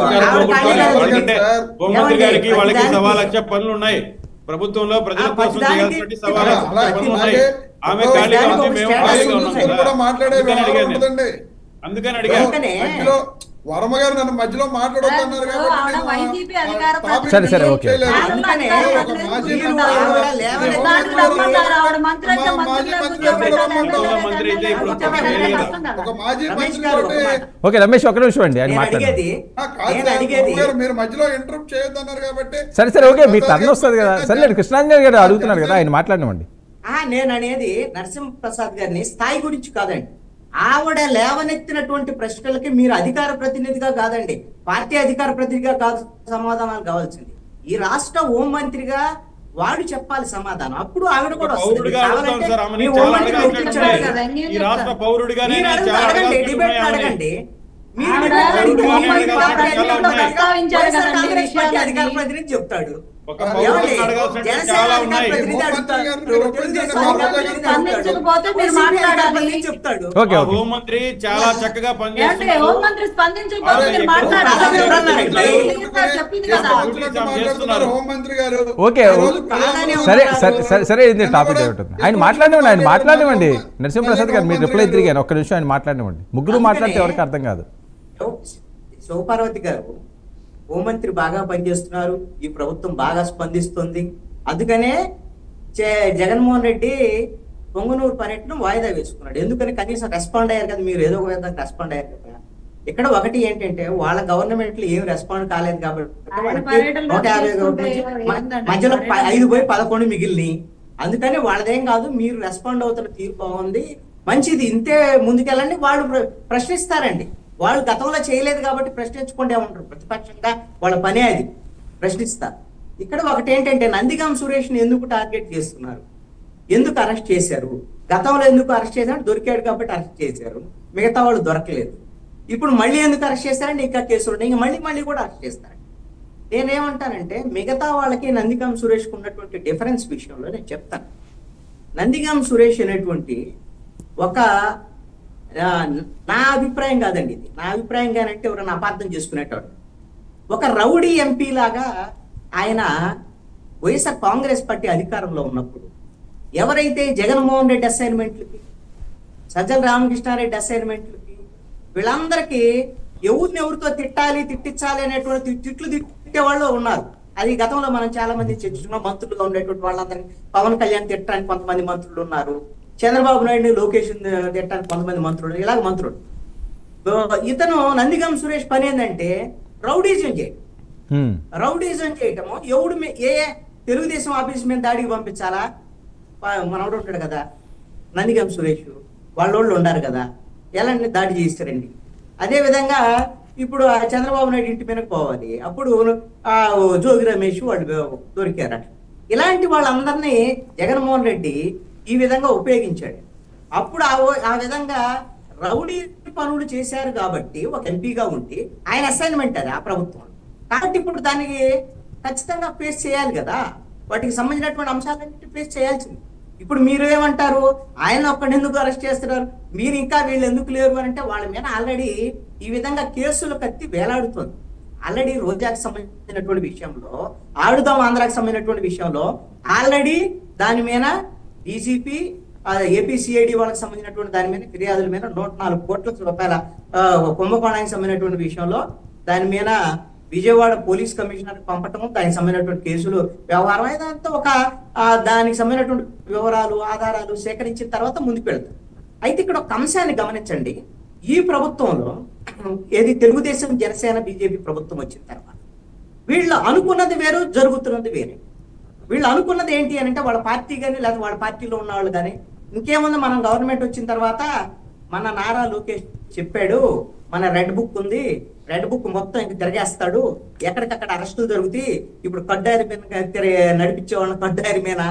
C: హోంమంత్రి గారికి వాళ్ళకి 1,00,000 పనులు ఉన్నాయి. ప్రభుత్వంలో ప్రజల కోసం చేయాల్సిన 1,00,000 పనులు ఉన్నాయి. ఆమె ఖాళీగా ఉంది, మేము ఖాళీగా ఉన్నాం కదా. అందుకని అడిగాను.
A: వర్మ గారు నన్ను మధ్యలో మాట్లాడొద్దన్నారు
B: సరే సరే ఓకే. ఓకే రమేష్ ఒక నిమిషం అండి, ఆయన మాట్లాడేది
A: మీరు మధ్యలో ఇంటరప్ట్ చేయొద్దన్నారు కాబట్టి.
B: సరే సరే ఓకే, మీ టర్న్ వస్తుంది కదా. సరే కృష్ణాంజలి గారు అడుగుతున్నారు కదా, ఆయన మాట్లాడినండి.
F: నేను అనేది నరసింహప్రసాద్ గారిని స్థాయి గురించి కాదండి, ఆవిడ లేవనెత్తినటువంటి ప్రశ్నలకి మీరు అధికార ప్రతినిధిగా కాదండి, పార్టీ అధికార ప్రతినిధిగా కాదు సమాధానాలు కావాల్సింది. ఈ రాష్ట్ర హోంమంత్రిగా వాడు చెప్పాలి సమాధానం. అప్పుడు ఆవిడ కూడా అడగండి. అధికార ప్రతినిధి చెప్తాడు,
C: హోంమంత్రి చాలా చక్కగా పనిచేస్తున్నారు.
A: హోంమంత్రి గారు
B: ఓకే సరే సరే సరే ఇది టాపిక్ ఏమిటంది, ఆయన మాట్లాడివ్వండి, ఆయన మాట్లాడివ్వండి. నరసింహప్రసాద్ గారు మీరు రిప్లై తిరిగాను, ఒక్క నిమిషం ఆయన మాట్లాడివ్వండి. ముగ్గురు మాట్లాడితే ఎవరికి అర్థం కాదు.
F: శివపార్వతి గారు హోంమంత్రి బాగా పనిచేస్తున్నారు, ఈ ప్రభుత్వం బాగా స్పందిస్తుంది, అందుకనే జగన్మోహన్ రెడ్డి పొంగనూరు పర్యటన వాయిదా వేసుకున్నాడు. ఎందుకని కనీసం రెస్పాండ్ అయ్యారు కదా, మీరు ఏదో ఒక విధంగా రెస్పాండ్ అయ్యారు కదా. ఇక్కడ ఒకటి ఏంటంటే వాళ్ళ గవర్నమెంట్ లో ఏం రెస్పాండ్ కాలేదు కాబట్టి 150 మధ్యలో 5 పోయి 11 మిగిలినాయి. అందుకని వాళ్ళదేం కాదు, మీరు రెస్పాండ్ అవుతున్న తీరు బాగుంది, మంచిది, ఇంతే ముందుకెళ్ళండి. వాళ్ళు ప్రశ్నిస్తారండి, వాళ్ళు గతంలో చేయలేదు కాబట్టి ప్రశ్నించుకుంటే ఉంటారు. ప్రతిపక్షంగా వాళ్ళ పనే అది, ప్రశ్నిస్తారు. ఇక్కడ ఒకటి ఏంటంటే నందిగాం సురేష్ని ఎందుకు టార్గెట్ చేస్తున్నారు, ఎందుకు అరెస్ట్ చేశారు, గతంలో ఎందుకు అరెస్ట్ చేశారు, దొరికాడు కాబట్టి అరెస్ట్ చేశారు, మిగతా వాళ్ళు దొరకలేదు. ఇప్పుడు మళ్ళీ ఎందుకు అరెస్ట్ చేశారంటే ఇంకా కేసులు ఉన్నాయి, ఇంకా మళ్ళీ కూడా అరెస్ట్ చేస్తారు. నేనేమంటానంటే మిగతా వాళ్ళకి నందిగాం సురేష్కి ఉన్నటువంటి డిఫరెన్స్ విషయంలో నేను చెప్తాను. నందిగాం సురేష్ అనేటువంటి ఒక నా అభిప్రాయం కాదండి, ఇది నా అభిప్రాయం కానంటే ఎవరైనా అపార్థం చేసుకునేటవాడు, ఒక రౌడీ ఎంపీ లాగా ఆయన వైఎస్ఆర్ కాంగ్రెస్ పార్టీ అధికారంలో ఉన్నప్పుడు ఎవరైతే జగన్మోహన్ రెడ్డి అసైన్మెంట్లకి, సజ్జల రామకృష్ణారెడ్డి అసైన్మెంట్లకి, వీళ్ళందరికీ ఎవరితో తిట్టాలి తిట్టించాలి అనేటువంటి తిట్లు తిట్టే వాళ్ళు ఉన్నారు. అది గతంలో మనం చాలా మంది చర్చించుకున్నాం. మంత్రులుగా ఉండేటువంటి వాళ్ళందరినీ పవన్ కళ్యాణ్ తిట్టడానికి కొంతమంది మంత్రులు ఉన్నారు, చంద్రబాబు నాయుడు లొకేష్ తిట్టడానికి కొంతమంది మంత్రులు, ఇలాగ మంత్రులు. ఇతను నందిగాం సురేష్ పని ఏంటంటే రౌడీజం చేయడం. రౌడీజం చేయటము ఎవడు ఏ తెలుగుదేశం ఆఫీస్ మీద దాడికి పంపించాలా, మనోడు ఉంటాడు కదా నందిగాం సురేష్, వాళ్ళోళ్ళు ఉన్నారు కదా, ఎలాంటి దాడి చేస్తారండి. అదేవిధంగా ఇప్పుడు చంద్రబాబు నాయుడు ఇంటి మీదకి పోవాలి, అప్పుడు జోగి రమేష్ వాళ్ళు దొరికారట. ఇలాంటి వాళ్ళందరినీ జగన్మోహన్ రెడ్డి ఈ విధంగా ఉపయోగించాడు. అప్పుడు ఆ విధంగా రౌడీ పనులు చేశారు కాబట్టి ఒక ఎంపీగా ఉండి ఆయన అసైన్మెంట్ అది ఆ ప్రభుత్వం కాబట్టి ఇప్పుడు దానికి ఖచ్చితంగా ఫేస్ చేయాలి కదా, వాటికి సంబంధించినటువంటి అంశాలన్నింటి ఫేస్ చేయాల్సింది. ఇప్పుడు మీరు ఏమంటారు, ఆయన ఒక్కడిని ఎందుకు అరెస్ట్ చేస్తున్నారు, మీరు ఇంకా వీళ్ళు ఎందుకు లేరు అని అంటే వాళ్ళ మీద ఆల్రెడీ ఈ విధంగా కేసులు కత్తి వేలాడుతుంది. ఆల్రెడీ రోజాకి సంబంధించినటువంటి విషయంలో, ఆడుదాం ఆంధ్రాకి సంబంధించినటువంటి విషయంలో ఆల్రెడీ దాని మీద డీజీపీ ఏపీసీఐడి వాళ్ళకి సంబంధించినటువంటి దాని మీద ఫిర్యాదుల మీద 104 కోట్ల రూపాయల కుంభకోణానికి సంబంధించినటువంటి విషయంలో దాని మీద విజయవాడ పోలీస్ కమిషనర్ పంపటం, దానికి సంబంధించినటువంటి కేసులు వ్యవహారం ఇదంతా ఒక దానికి సంబంధించినటువంటి వివరాలు ఆధారాలు సేకరించిన తర్వాత ముందుకు వెళ్తారు. అయితే ఇక్కడ ఒక అంశాన్ని గమనించండి. ఈ ప్రభుత్వంలో ఏది తెలుగుదేశం జనసేన బీజేపీ ప్రభుత్వం వచ్చిన తర్వాత వీళ్ళు అనుకున్నది వేరు, జరుగుతున్నది వేరే. వీళ్ళు అనుకున్నది ఏంటి అని అంటే వాళ్ళ పార్టీ కానీ లేదా వాళ్ళ పార్టీలో ఉన్న వాళ్ళు కానీ ఇంకేముంది, మనం గవర్నమెంట్ వచ్చిన తర్వాత మన నారా లోకేష్ చెప్పాడు, మన రెడ్ బుక్ ఉంది, రెడ్ బుక్ మొత్తం ఇంక తిరగేస్తాడు, ఎక్కడికక్కడ అరెస్టులు జరుగుతాయి, ఇప్పుడు కడ్డారి మీద నడిపించే వాళ్ళని కడ్డారి మీద,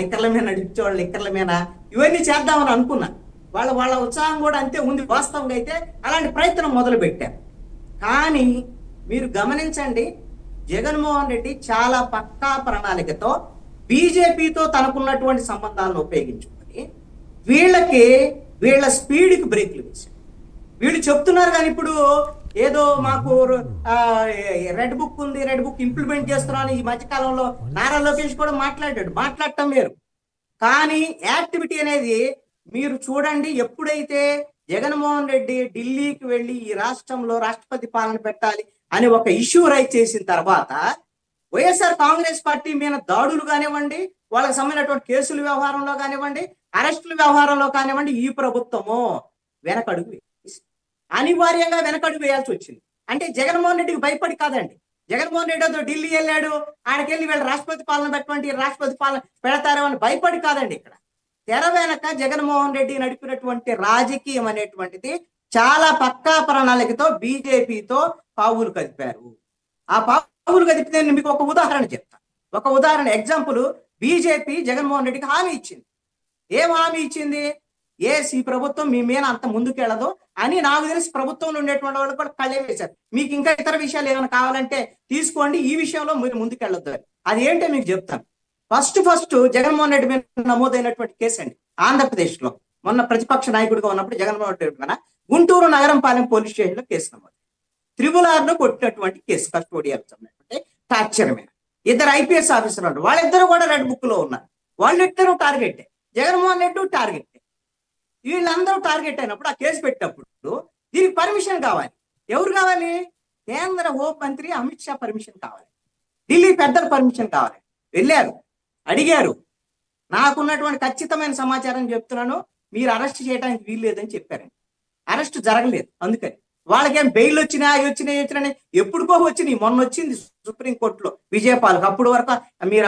F: నిక్కర్ల మీద నడిపించే వాళ్ళు నిక్కర్ల మీద, ఇవన్నీ చేద్దామని అనుకున్నా. వాళ్ళ ఉత్సాహం కూడా అంతే ఉంది. వాస్తవంగా అయితే అలాంటి ప్రయత్నం మొదలు పెట్టారు. కానీ మీరు గమనించండి, జగన్మోహన్ రెడ్డి చాలా పక్కా ప్రణాళికతో బీజేపీతో తనకున్నటువంటి సంబంధాలను ఉపయోగించుకొని వీళ్ళ స్పీడ్కి బ్రేక్లు వేశారు. వీళ్ళు చెప్తున్నారు కానీ ఇప్పుడు ఏదో మాకు రెడ్ బుక్ ఉంది, రెడ్ బుక్ ఇంప్లిమెంట్ చేస్తున్నాను. ఈ మధ్యకాలంలో నారా లోకేష్ కూడా మాట్లాడటం వేరు. కానీ యాక్టివిటీ అనేది మీరు చూడండి. ఎప్పుడైతే జగన్మోహన్ రెడ్డి ఢిల్లీకి వెళ్ళి ఈ రాష్ట్రంలో రాష్ట్రపతి పాలన పెట్టాలి అని ఒక ఇష్యూ రైజ్ చేసిన తర్వాత వైఎస్ఆర్ కాంగ్రెస్ పార్టీ మీద దాడులు కానివ్వండి, వాళ్ళకి సంబంధించినటువంటి కేసుల వ్యవహారంలో కానివ్వండి, అరెస్టుల వ్యవహారంలో కానివ్వండి, ఈ ప్రభుత్వము వెనకడుగు అనివార్యంగా వెనకడుగు వేయాల్సి వచ్చింది. అంటే జగన్మోహన్ రెడ్డికి భయపడి కాదండి. జగన్మోహన్ రెడ్డి ఢిల్లీ వెళ్ళాడు, ఆడికెళ్ళి వీళ్ళు రాష్ట్రపతి పాలన పెట్టమంటే రాష్ట్రపతి పాలన పెడతారు అని భయపడి కాదండి. ఇక్కడ తెర వెనక జగన్మోహన్ రెడ్డి నడిపినటువంటి రాజకీయం అనేటువంటిది చాలా పక్కా ప్రణాళికతో బీజేపీతో పావులు కదిపారు. ఆ పావులు కదిపితే నేను మీకు ఒక ఉదాహరణ చెప్తాను. ఒక ఉదాహరణ ఎగ్జాంపుల్, బీజేపీ జగన్మోహన్ రెడ్డికి హామీ ఇచ్చింది. ఏం హామీ ఇచ్చింది? ఈ ప్రభుత్వం మీ మీద అంత ముందుకెళ్ళదు అని నాకు తెలిసి ప్రభుత్వంలో ఉండేటువంటి వాళ్ళు కూడా కళ్ళే వేశారు. మీకు ఇంకా ఇతర విషయాలు ఏమైనా కావాలంటే తీసుకోండి, ఈ విషయంలో మీరు ముందుకెళ్ళొద్దు అని. అది ఏంటో మీకు చెప్తాను. ఫస్ట్ జగన్మోహన్ రెడ్డి మీద నమోదైనటువంటి కేసు అండి ఆంధ్రప్రదేశ్ లో. మొన్న ప్రతిపక్ష నాయకుడిగా ఉన్నప్పుడు జగన్మోహన్ రెడ్డి మీద గుంటూరు నగరంపాలెం పోలీస్ స్టేషన్ లో కేసు నమోదు. RRR కొట్టినటువంటి కేసు, కస్టోడియల్ టార్చర్ మీద. 2 IPS ఆఫీసర్లు వాళ్ళిద్దరూ కూడా రెడ్ బుక్ లో ఉన్నారు. వాళ్ళిద్దరూ టార్గెట్, జగన్మోహన్ రెడ్డి టార్గెట్. వీళ్ళందరూ టార్గెట్ అయినప్పుడు ఆ కేసు పెట్టినప్పుడు దీనికి పర్మిషన్ కావాలి. ఎవరు కావాలి? కేంద్ర హోంమంత్రి అమిత్ షా పర్మిషన్ కావాలి, ఢిల్లీ పెద్దల పర్మిషన్ కావాలి. వెళ్ళారు, అడిగారు. నాకున్నటువంటి ఖచ్చితమైన సమాచారం చెప్తున్నాను, మీరు అరెస్ట్ చేయడానికి వీలు లేదని చెప్పారండి. అరెస్ట్ జరగలేదు. అందుకని వాళ్ళకేం బెయిల్ వచ్చినాయి ఎప్పుడుకో వచ్చినాయి. మొన్న వచ్చింది సుప్రీంకోర్టులో విజయపాలకు. అప్పుడు వరకు మీరు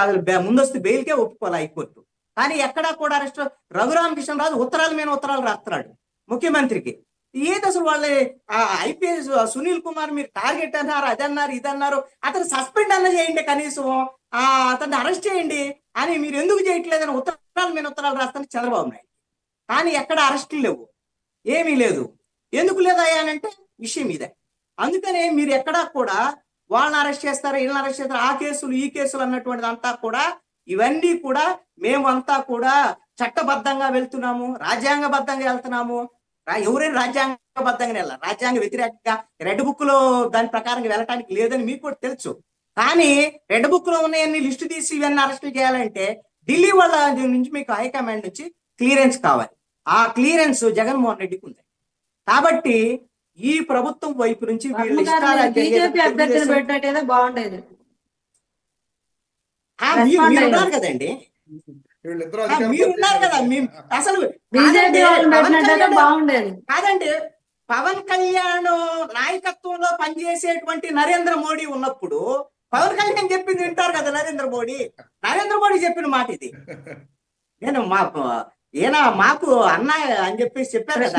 F: ముందస్తు బెయిల్కే ఒప్పుకోవాలి హైకోర్టు. కానీ ఎక్కడా కూడా అరెస్ట్. రఘురామకృష్ణరాజు ఉత్తరాల మీద ఉత్తరాలు రాస్తున్నాడు ముఖ్యమంత్రికి. ఏది అసలు వాళ్ళ IPS సునీల్ కుమార్ మీరు టార్గెట్ అన్నారు, అదన్నారు, ఇదన్నారు, అతను సస్పెండ్ అన్న చేయండి, కనీసం అతన్ని అరెస్ట్ చేయండి అని మీరు ఎందుకు చేయట్లేదని ఉత్తరాల మీద ఉత్తరాలు రాస్తాను చంద్రబాబు నాయుడు. కానీ ఎక్కడ అరెస్టులు లేవు, ఏమీ లేదు. ఎందుకు లేదయ్యానంటే విషయం ఇదే. అందుకనే మీరు ఎక్కడా కూడా వాళ్ళని అరెస్ట్ చేస్తారు, వీళ్ళని అరెస్ట్ చేస్తారు, ఆ కేసులు ఈ కేసులు అన్నటువంటిది అంతా కూడా, ఇవన్నీ కూడా మేమంతా కూడా చట్టబద్ధంగా వెళ్తున్నాము, రాజ్యాంగబద్ధంగా వెళ్తున్నాము. ఎవరైనా రాజ్యాంగబద్ధంగా వెళ్ళాలి, రాజ్యాంగ వ్యతిరేకంగా రెడ్ బుక్ లో దాని ప్రకారంగా వెళ్ళటానికి లేదని మీకు కూడా తెలుసు. కానీ రెడ్ బుక్ లో ఉన్నాయన్ని లిస్టు తీసి ఇవన్నీ అరెస్ట్ చేయాలంటే ఢిల్లీ వాళ్ళ నుంచి మీకు హైకమాండ్ నుంచి క్లియరెన్స్ కావాలి. ఆ క్లియరెన్స్ జగన్మోహన్ రెడ్డికి ఉంది. కాబట్టి ఈ ప్రభుత్వం వైపు నుంచి వీళ్ళు ఉన్నారు కదండి, మీరున్నారు కదా. అసలు కాదండి, పవన్ కళ్యాణ్ నాయకత్వంలో పనిచేసేటువంటి నరేంద్ర మోడీ ఉన్నప్పుడు పవన్ కళ్యాణ్ చెప్పింది వింటారు కదా. నరేంద్ర మోడీ చెప్పిన మాట ఇది. నేను మాకు అన్న అని చెప్పేసి చెప్పారు కదా.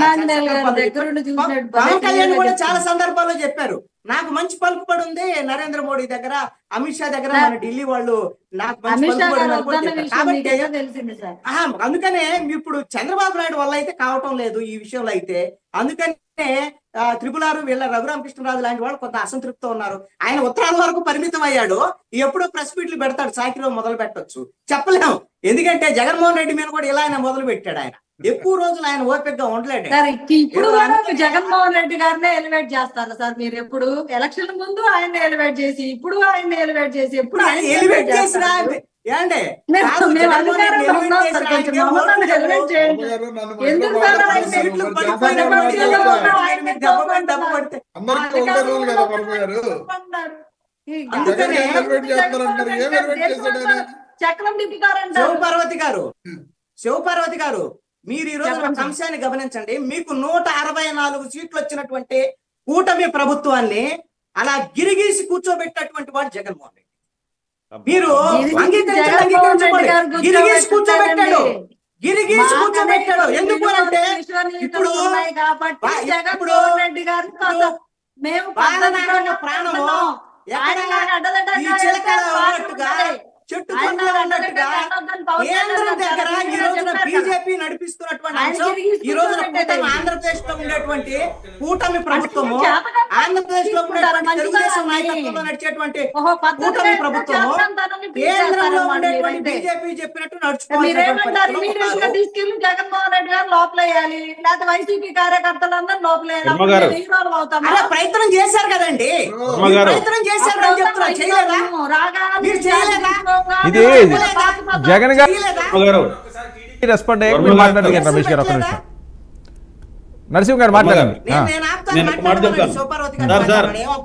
F: పవన్ కళ్యాణ్ కూడా చాలా సందర్భాల్లో చెప్పారు, నాకు మంచి పలుకుబడి ఉంది నరేంద్ర మోడీ దగ్గర, అమిత్ షా దగ్గర, మన ఢిల్లీ వాళ్ళు నాకు మంచి పలుకుబడి. కాబట్టి అందుకనే ఇప్పుడు చంద్రబాబు నాయుడు వల్ల అయితే కావటం లేదు ఈ విషయంలో అయితే. అందుకనే RRR వీళ్ళ రఘురామకృష్ణరాజు లాంటి వాళ్ళు కొంత అసంతృప్తితో ఉన్నారు. ఆయన ఉత్తరాల వరకు పరిమితం అయ్యాడు. ఎప్పుడో ప్రెస్ మీట్లు పెడతాడు, సాకిలో మొదలు పెట్టొచ్చు చెప్పలేము. ఎందుకంటే జగన్మోహన్ రెడ్డి మీద కూడా ఇలా ఆయన మొదలు పెట్టాడు. ఆయన ఎక్కువ రోజులు ఆయన ఓపికగా ఉండలేడు.
D: ఇప్పుడు జగన్మోహన్ రెడ్డి గారినే ఎలివేట్ చేస్తారు సార్. మీరు ఎప్పుడు ఎలక్షన్ ముందు ఆయన ఎలివేట్ చేసి, ఇప్పుడు ఆయన ఎలివేట్ చేసి, ఎప్పుడు
F: ఎలివేట్ చేసినా ఏండి శివపార్వతి గారు మీరు ఈ రోజు ఒక అంశాన్ని గమనించండి. మీకు 164 సీట్లు వచ్చినటువంటి కూటమి ప్రభుత్వాన్ని అలా గిరిగీసి కూర్చోబెట్టినటువంటి వాడు జగన్మోహన్ రెడ్డి. మీరు గిరిగీసి కూర్చోబెట్టాడు, గిరిగీసి కూర్చోబెట్టాడు. ఎందుకు అంటే ఇప్పుడు ప్రాణంలో చెట్టు ఉన్నట్టుగా కేంద్రం దగ్గర ఈ రోజున బీజేపీ నడిపిస్తున్నటువంటి అంశం, ఈ రోజున ఆంధ్రప్రదేశ్ లో ఉండేటువంటి కూటమి ప్రభుత్వము, ఆంధ్రప్రదేశ్ లో ఉండేటువంటి తెలుగుదేశం నాయకత్వంలో నడిచేటువంటి కూటమి ప్రభుత్వము కేంద్రంలో ఉండేటువంటి బీజేపీ చెప్పినట్టు నడుచుకోవాలి.
D: జగన్మోహన్ రెడ్డి గారు లోపలేయాలి, లేకపోతే వైసీపీ కార్యకర్తలందరూ లోపలేయాలి.
F: ప్రయత్నం చేశారు కదండి, ప్రయత్నం చేశారు అని చెప్తున్నా. చేయలేదా? మీరు చేయలేదా?
B: ఇది జగన్ గారు రెస్పాండ్ అయ్యాక మీరు మాట్లాడండి. రమేష్ గారు ఒక నిమిషం, నరసింహ గారు మాట్లాడండి.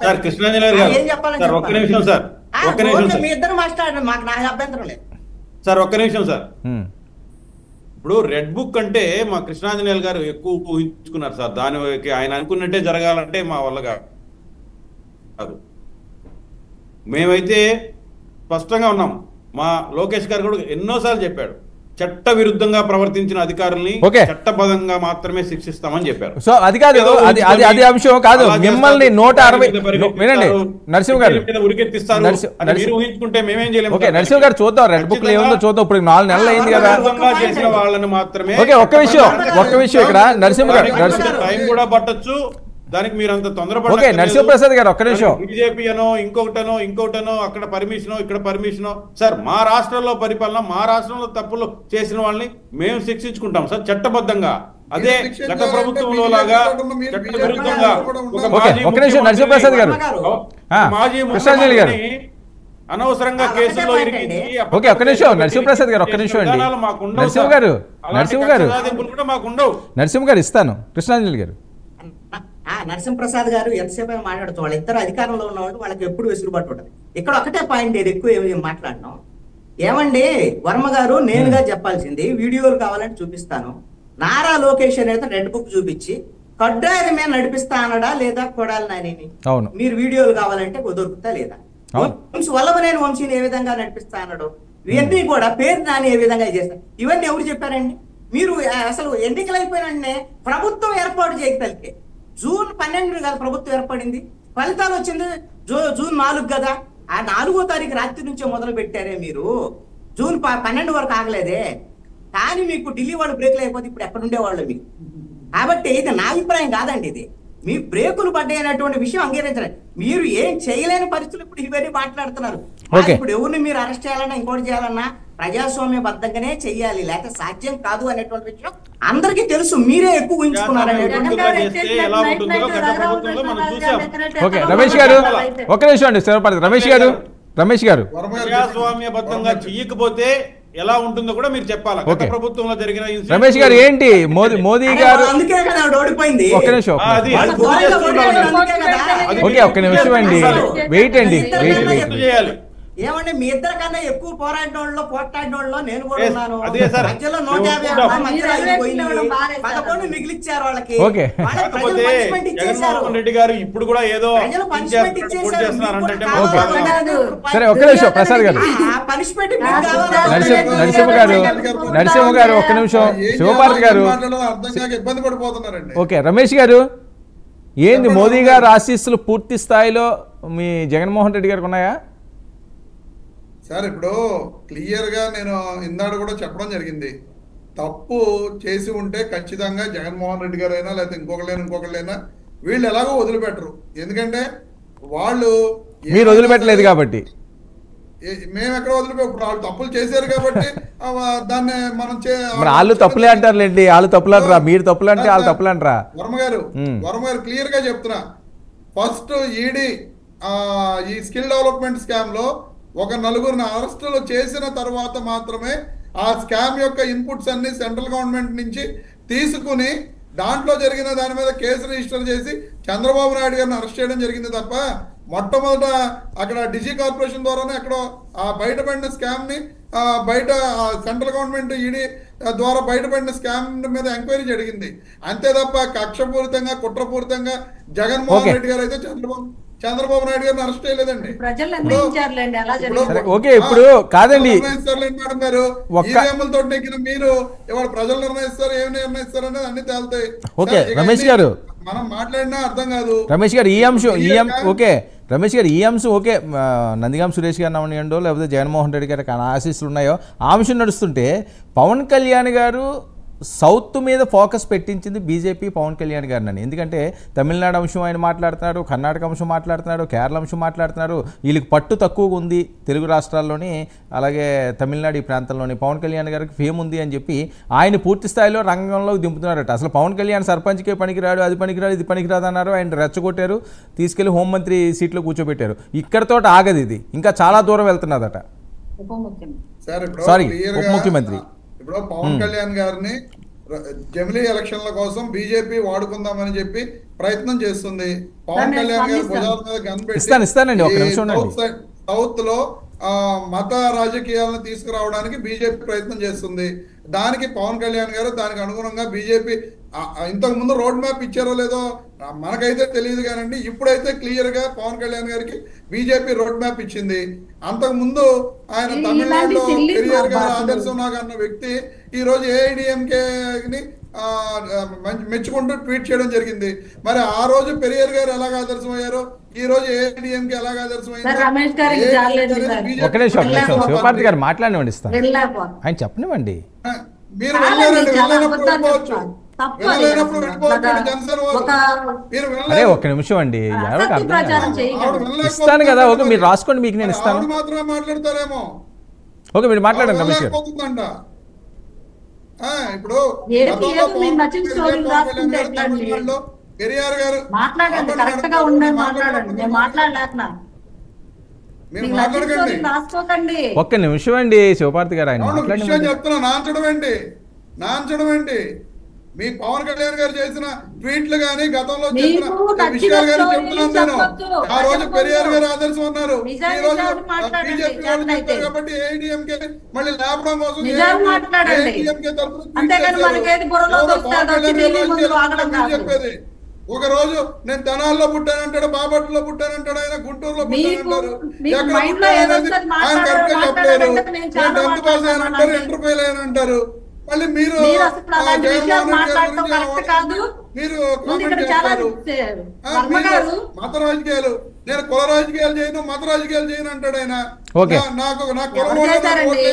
C: సార్ కృష్ణాంజలి గారు సార్ ఒక్క నిమిషం సార్, ఒక్క నిమిషం
F: మీ ఇద్దరు మాట్లాడండి, మాకు నాకు అభ్యంతరం లేదు
C: సార్, ఒక్క నిమిషం సార్. ఇప్పుడు రెడ్ బుక్ అంటే మా కృష్ణాంజనేయులు గారు ఎక్కువ ఊహించుకున్నారు సార్. దానికి ఆయన అనుకున్నట్టే జరగాలంటే మా వల్ల కాదు. మేమైతే స్పష్టంగా ఉన్నాం. మా లోకేష్ గారు కూడా ఎన్నోసార్లు చెప్పాడు, చట్ట విరుద్ధంగా ప్రవర్తించిన అధికారుల్ని చట్టబద్ధంగా మాత్రమే శిక్షిస్తామని చెప్పారు.
B: సో అది కాదు, అది అంశం కాదు. మిమ్మల్ని 160 వినండి నరసింహ గారు,
C: ఉరికెత్తిస్తారు ఊహించుకుంటే మేమేం చేయలేము.
B: ఓకే నరసింహ గారు చూద్దాం, రెడ్ బుక్ లో ఏముందో చూద్దాం. ఇప్పుడు 4 నెలలు అయింది కదా.
C: చేసిన వాళ్ళని మాత్రమే.
B: ఓకే ఒక్క విషయం ఇక్కడ నరసింహ గారు,
C: టైం కూడా పట్టొచ్చు దానికి, మీరు అంత తొందరపడ.
B: ఓకే నరసింహప్రసాద్ గారు ఒక్క నిమిషం.
C: బీజేపీ అనో ఇంకొకటనో అక్కడ పర్మిషనో ఇక్కడ పర్మిషనో. సార్ మా రాష్ట్రంలో పరిపాలన, మా రాష్ట్రంలో తప్పులు చేసిన వాళ్ళని మేము శిక్షించుకుంటాం సార్ చట్టబద్ధంగా. అదే గత ప్రభుత్వంలో లాగా చట్ట విరుద్ధంగా
B: ఒక్క నిమిషం నరసింహప్రసాద్ గారు,
C: మాజీ
B: కృష్ణాంజలి గారు
C: అనవసరంగా కేసులో
B: ఓకే ఒక్క నిమిషం నరసింహప్రసాద్ గారు, ఒక్క నిమిషం అండి. నరసింహ గారు ఇస్తాను. కృష్ణాంజలి గారు,
F: నరసింహప్రసాద్ గారు ఎంతసేపు మాట్లాడుతూ వాళ్ళు ఇద్దరు అధికారంలో ఉన్నవాళ్ళు, వాళ్ళకి ఎప్పుడు వెసులుబాటు ఉంటుంది. ఇక్కడ ఒకటే పాయింట్, ఇది ఎక్కువ ఏమి మాట్లాడినాం. ఏమండి వర్మ గారు, నేనుగా చెప్పాల్సింది వీడియోలు కావాలంటే చూపిస్తాను. నారా లోకేష్ అనేది రెడ్ బుక్ చూపించి కడ్డాయి మీద నడిపిస్తా అన్నాడా లేదా కొడాలి నాని? మీరు వీడియోలు కావాలంటే దొరుకుతా లేదా? వల్లభనేని వంశీని ఏ విధంగా నడిపిస్తా అన్నాడు? ఇవన్నీ కూడా పేరు నాని ఏ విధంగా చేస్తారు? ఇవన్నీ ఎవరు చెప్పారండి? మీరు అసలు ఎన్నికలు అయిపోయిన ప్రభుత్వం ఏర్పాటు చేయగలిగే జూన్ 12 కదా ప్రభుత్వం ఏర్పడింది, ఫలితాలు వచ్చింది జూన్ 4 కదా. ఆ 4వ తారీఖు రాత్రి నుంచే మొదలు పెట్టారే మీరు, జూన్ 12 వరకు ఆగలేదే. కానీ మీకు ఢిల్లీ వాళ్ళు బ్రేకులు అయిపోతే ఇప్పుడు ఎక్కడ ఉండేవాళ్ళు మీకు. కాబట్టి ఇది నా అభిప్రాయం కాదండి, ఇది మీ బ్రేకులు పడ్డాయి అనేటువంటి విషయం అంగీకరించాలి. మీరు ఏం చేయలేని పరిస్థితులు ఇప్పుడు ఇవన్నీ మాట్లాడుతున్నారు. ఇప్పుడు ఎవరిని మీరు అరెస్ట్ చేయాలన్నా ఇంకోటి చేయాలన్నా ప్రజాస్వామ్యబద్ధంగానే చెయ్యాలి, లేకపోతే సాధ్యం కాదు అనేటువంటి విషయం అందరికీ తెలుసు. మీరే ఎక్కువ ఊహించుకున్నారు అనేటువంటి.
B: ఓకే రమేష్ గారు ఒక్క నిమిషం అండి. రమేష్ గారు
C: ప్రజాస్వామ్యబద్ధంగా చెయ్యకపోతే ఎలా ఉంటుందో కూడా మీరు చెప్పాలి. గత ప్రభుత్వంలో జరిగిన
B: రమేష్ గారు ఏంటి మోదీ గారు
F: అందుకే కదా ఓడిపోయింది.
B: ఒక్క నిమిషం ఓకే ఒక్క నిమిషం అండి, వెయిట్
F: చేయాలి. ఏమంటే మీ ఇద్దరు కన్నా ఎక్కువ పోరాడినోళ్ళలో నేను కూడా ఉన్నాను. మధ్యలో 150 మిగిలిచ్చారు వాళ్ళకి.
C: జగన్మోహన్ రెడ్డి గారు ఇప్పుడు కూడా ఏదో
B: సరే ఒక్క నిమిషం ప్రసాద్ గారు, నరసింహ గారు ఒక్క నిమిషం, శివపార్తి గారు
A: ఇబ్బంది పడిపోతున్నారండి.
B: ఓకే రమేష్ గారు, ఏంది మోదీ గారు ఆశీస్సులు పూర్తి స్థాయిలో మీ జగన్మోహన్ రెడ్డి గారికి ఉన్నాయా?
A: సార్ ఇప్పుడు క్లియర్ గా నేను ఇందాడు కూడా చెప్పడం జరిగింది, తప్పు చేసి ఉంటే ఖచ్చితంగా జగన్మోహన్ రెడ్డి గారు అయినా లేకపోతే ఇంకొకళ్ళైనా వీళ్ళు ఎలాగో వదిలిపెట్టరు. ఎందుకంటే వాళ్ళు
B: మీరు వదిలిపెట్టలేదు కాబట్టి,
A: మేము ఎక్కడ వదిలిపెట్టు వాళ్ళు తప్పులు చేశారు కాబట్టి దాన్ని మనం
B: వాళ్ళు తప్పులే అంటారులేండి. వాళ్ళు తప్పులు అంటారా? మీరు తప్పులు అంటే వాళ్ళు తప్పులు అంటారా?
A: వర్మ గారు క్లియర్ గా చెప్తున్నా, ఫస్ట్ ఈడీ ఈ స్కిల్ డెవలప్మెంట్ స్కామ్ లో ఒక 4 అరెస్టులు చేసిన తర్వాత మాత్రమే ఆ స్కామ్ యొక్క ఇన్పుట్స్ అన్ని సెంట్రల్ గవర్నమెంట్ నుంచి తీసుకుని దాంట్లో జరిగిన దాని మీద కేసు రిజిస్టర్ చేసి చంద్రబాబు నాయుడు గారిని అరెస్ట్ చేయడం జరిగింది తప్ప మొట్టమొదట అక్కడ డిజీ కార్పొరేషన్ ద్వారానే ఎక్కడో ఆ బయటపడిన స్కామ్ ని బయట సెంట్రల్ గవర్నమెంట్ ఈడీ ద్వారా బయటపడిన స్కామ్ మీద ఎంక్వైరీ జరిగింది. అంతే తప్ప కక్షపూరితంగా కుట్రపూరితంగా జగన్మోహన్ రెడ్డి గారు అయితే చంద్రబాబు నాయుడు గారిని అరెస్ట్ చేయలేదండి.
D: ప్రజలు నిర్ణయించారులేండి ఎలా జరిగింది.
B: ఓకే, ఇప్పుడు కాదండి,
A: మేడం గారు ఈవీఎంలతో నెక్కిన మీరు ఇవాళ ప్రజలు నిర్ణయిస్తారు, ఏమి నిర్ణయిస్తారు అనేది అన్ని తేలుతాయి.
B: ఓకే రమేష్ గారు,
A: మనం మాట్లాడినా అర్థం కాదు.
B: రమేష్ గారు ఈ అంశం ఓకే రమేష్ గారు ఈ అంశం ఓకే, నందిగాం సురేష్ గారు నమ్మనియండో లేకపోతే జగన్మోహన్ రెడ్డి గారికి ఆశీస్సులు ఉన్నాయో ఆ అంశం నడుస్తుంటే, పవన్ కళ్యాణ్ గారు సౌత్ మీద ఫోకస్ పెట్టించింది బీజేపీ పవన్ కళ్యాణ్ గారిని. ఎందుకంటే తమిళనాడు అంశం ఆయన మాట్లాడుతున్నారు, కర్ణాటక అంశం మాట్లాడుతున్నారు, కేరళ అంశం మాట్లాడుతున్నారు. వీళ్ళకి పట్టు తక్కువగా ఉంది తెలుగు రాష్ట్రాల్లోని, అలాగే తమిళనాడు ఈ ప్రాంతంలోని. పవన్ కళ్యాణ్ గారికి ఫేమ్ ఉంది అని చెప్పి ఆయన పూర్తి స్థాయిలో రంగంలోకి దింపుతున్నారట. అసలు పవన్ కళ్యాణ్ సర్పంచ్కే పనికిరాడు, అది పనికిరాడు, ఇది పనికిరాదు అన్నారు. ఆయన రెచ్చగొట్టారు, తీసుకెళ్లి హోంమంత్రి సీట్లో కూర్చోబెట్టారు. ఇక్కడితో ఆగదు, ఇది ఇంకా చాలా దూరం వెళ్తున్నదట. సారీ, ఉప ముఖ్యమంత్రి
A: ఇప్పుడు పవన్ కళ్యాణ్ గారిని జమిలీ ఎలక్షన్ల కోసం బీజేపీ వాడుకుందామని చెప్పి ప్రయత్నం చేస్తుంది. పవన్ కళ్యాణ్ గారు భుజాల మీద గన్ పెట్టి సౌత్ లో మత రాజకీయాలను తీసుకురావడానికి బీజేపీ ప్రయత్నం చేస్తుంది. దానికి పవన్ కళ్యాణ్ గారు దానికి అనుగుణంగా బీజేపీ ఇంతకు ముందు రోడ్ మ్యాప్ ఇచ్చారో లేదో మనకైతే తెలియదు కానండి, ఇప్పుడైతే క్లియర్ గా పవన్ కళ్యాణ్ గారికి బీజేపీ రోడ్ మ్యాప్ ఇచ్చింది. అంతకు ముందు ఆయన తమిళనాడులో పెరియార్ గారు ఆదర్శం నాకు అన్న వ్యక్తి ఈ రోజు ఏఐడిఎంకేని మెచ్చుకుంటూ ట్వీట్ చేయడం జరిగింది. మరి ఆ రోజు పెరియార్ గారు ఎలాగ ఆదర్శం అయ్యారో ఈ రోజు ఏఐడిఎంకే ఎలాగ ఆదర్శం అయింది.
B: ఒక నిమిషం శివపార్తి గారు మాట్లాడినివ్వండి, ఆయన చెప్పనివ్వండి.
A: మీరు వెళ్ళారండి, వెళ్ళినప్పుడు వెళ్ళిపోవచ్చు, వెళ్ళలేనప్పుడు
B: అరే ఒక్క నిమిషం అండి, ఇస్తాను కదా. ఓకే మీరు రాసుకోండి, మీకు నేను ఇస్తాను.
A: మాత్రమే మాట్లాడతారేమో.
B: ఓకే మీరు మాట్లాడండి రమేష్ గారు.
A: ఇప్పుడు పెరియార్ గారు
B: ఒక్క నిమిషం అండి శివపార్తి గారు, ఆయన
A: చెప్తున్నా. నాంచడం ఏంటి? మీ పవన్ కళ్యాణ్ గారు చేసిన ట్వీట్లు గానీ గతంలో చెప్పిన విషయాలు గానీ చెప్తున్నాను నేను. ఆ రోజు పెరియార్ గారు ఆదర్శం అన్నారు, ఈ రోజు బీజేపీ వాళ్ళు చెప్పారు కాబట్టి ఏఐడిఎంకే మళ్ళీ లేపడం కోసం ఏఐడిఎంకే తరఫున చెప్పేది. ఒక రోజు నేను తెనాల్లో పుట్టానంటాడు, బాపట్లలో పుట్టానంటాడు, ఆయన గుంటూరులో పుట్టానంటారు. ఎక్కడ పుట్టాననేది ఆయన కరెక్ట్ గా చెప్పలేరు. నేను 10th పాస్ అయ్యానంటారు, ఇంటర్ ఫెయిల్ అయ్యానంటారు. మళ్ళీ మీరు మత రాజకీయాలు, నేను కుల రాజకీయాలు చేయను, మత రాజకీయాలు చేయను అంటాడు ఆయన.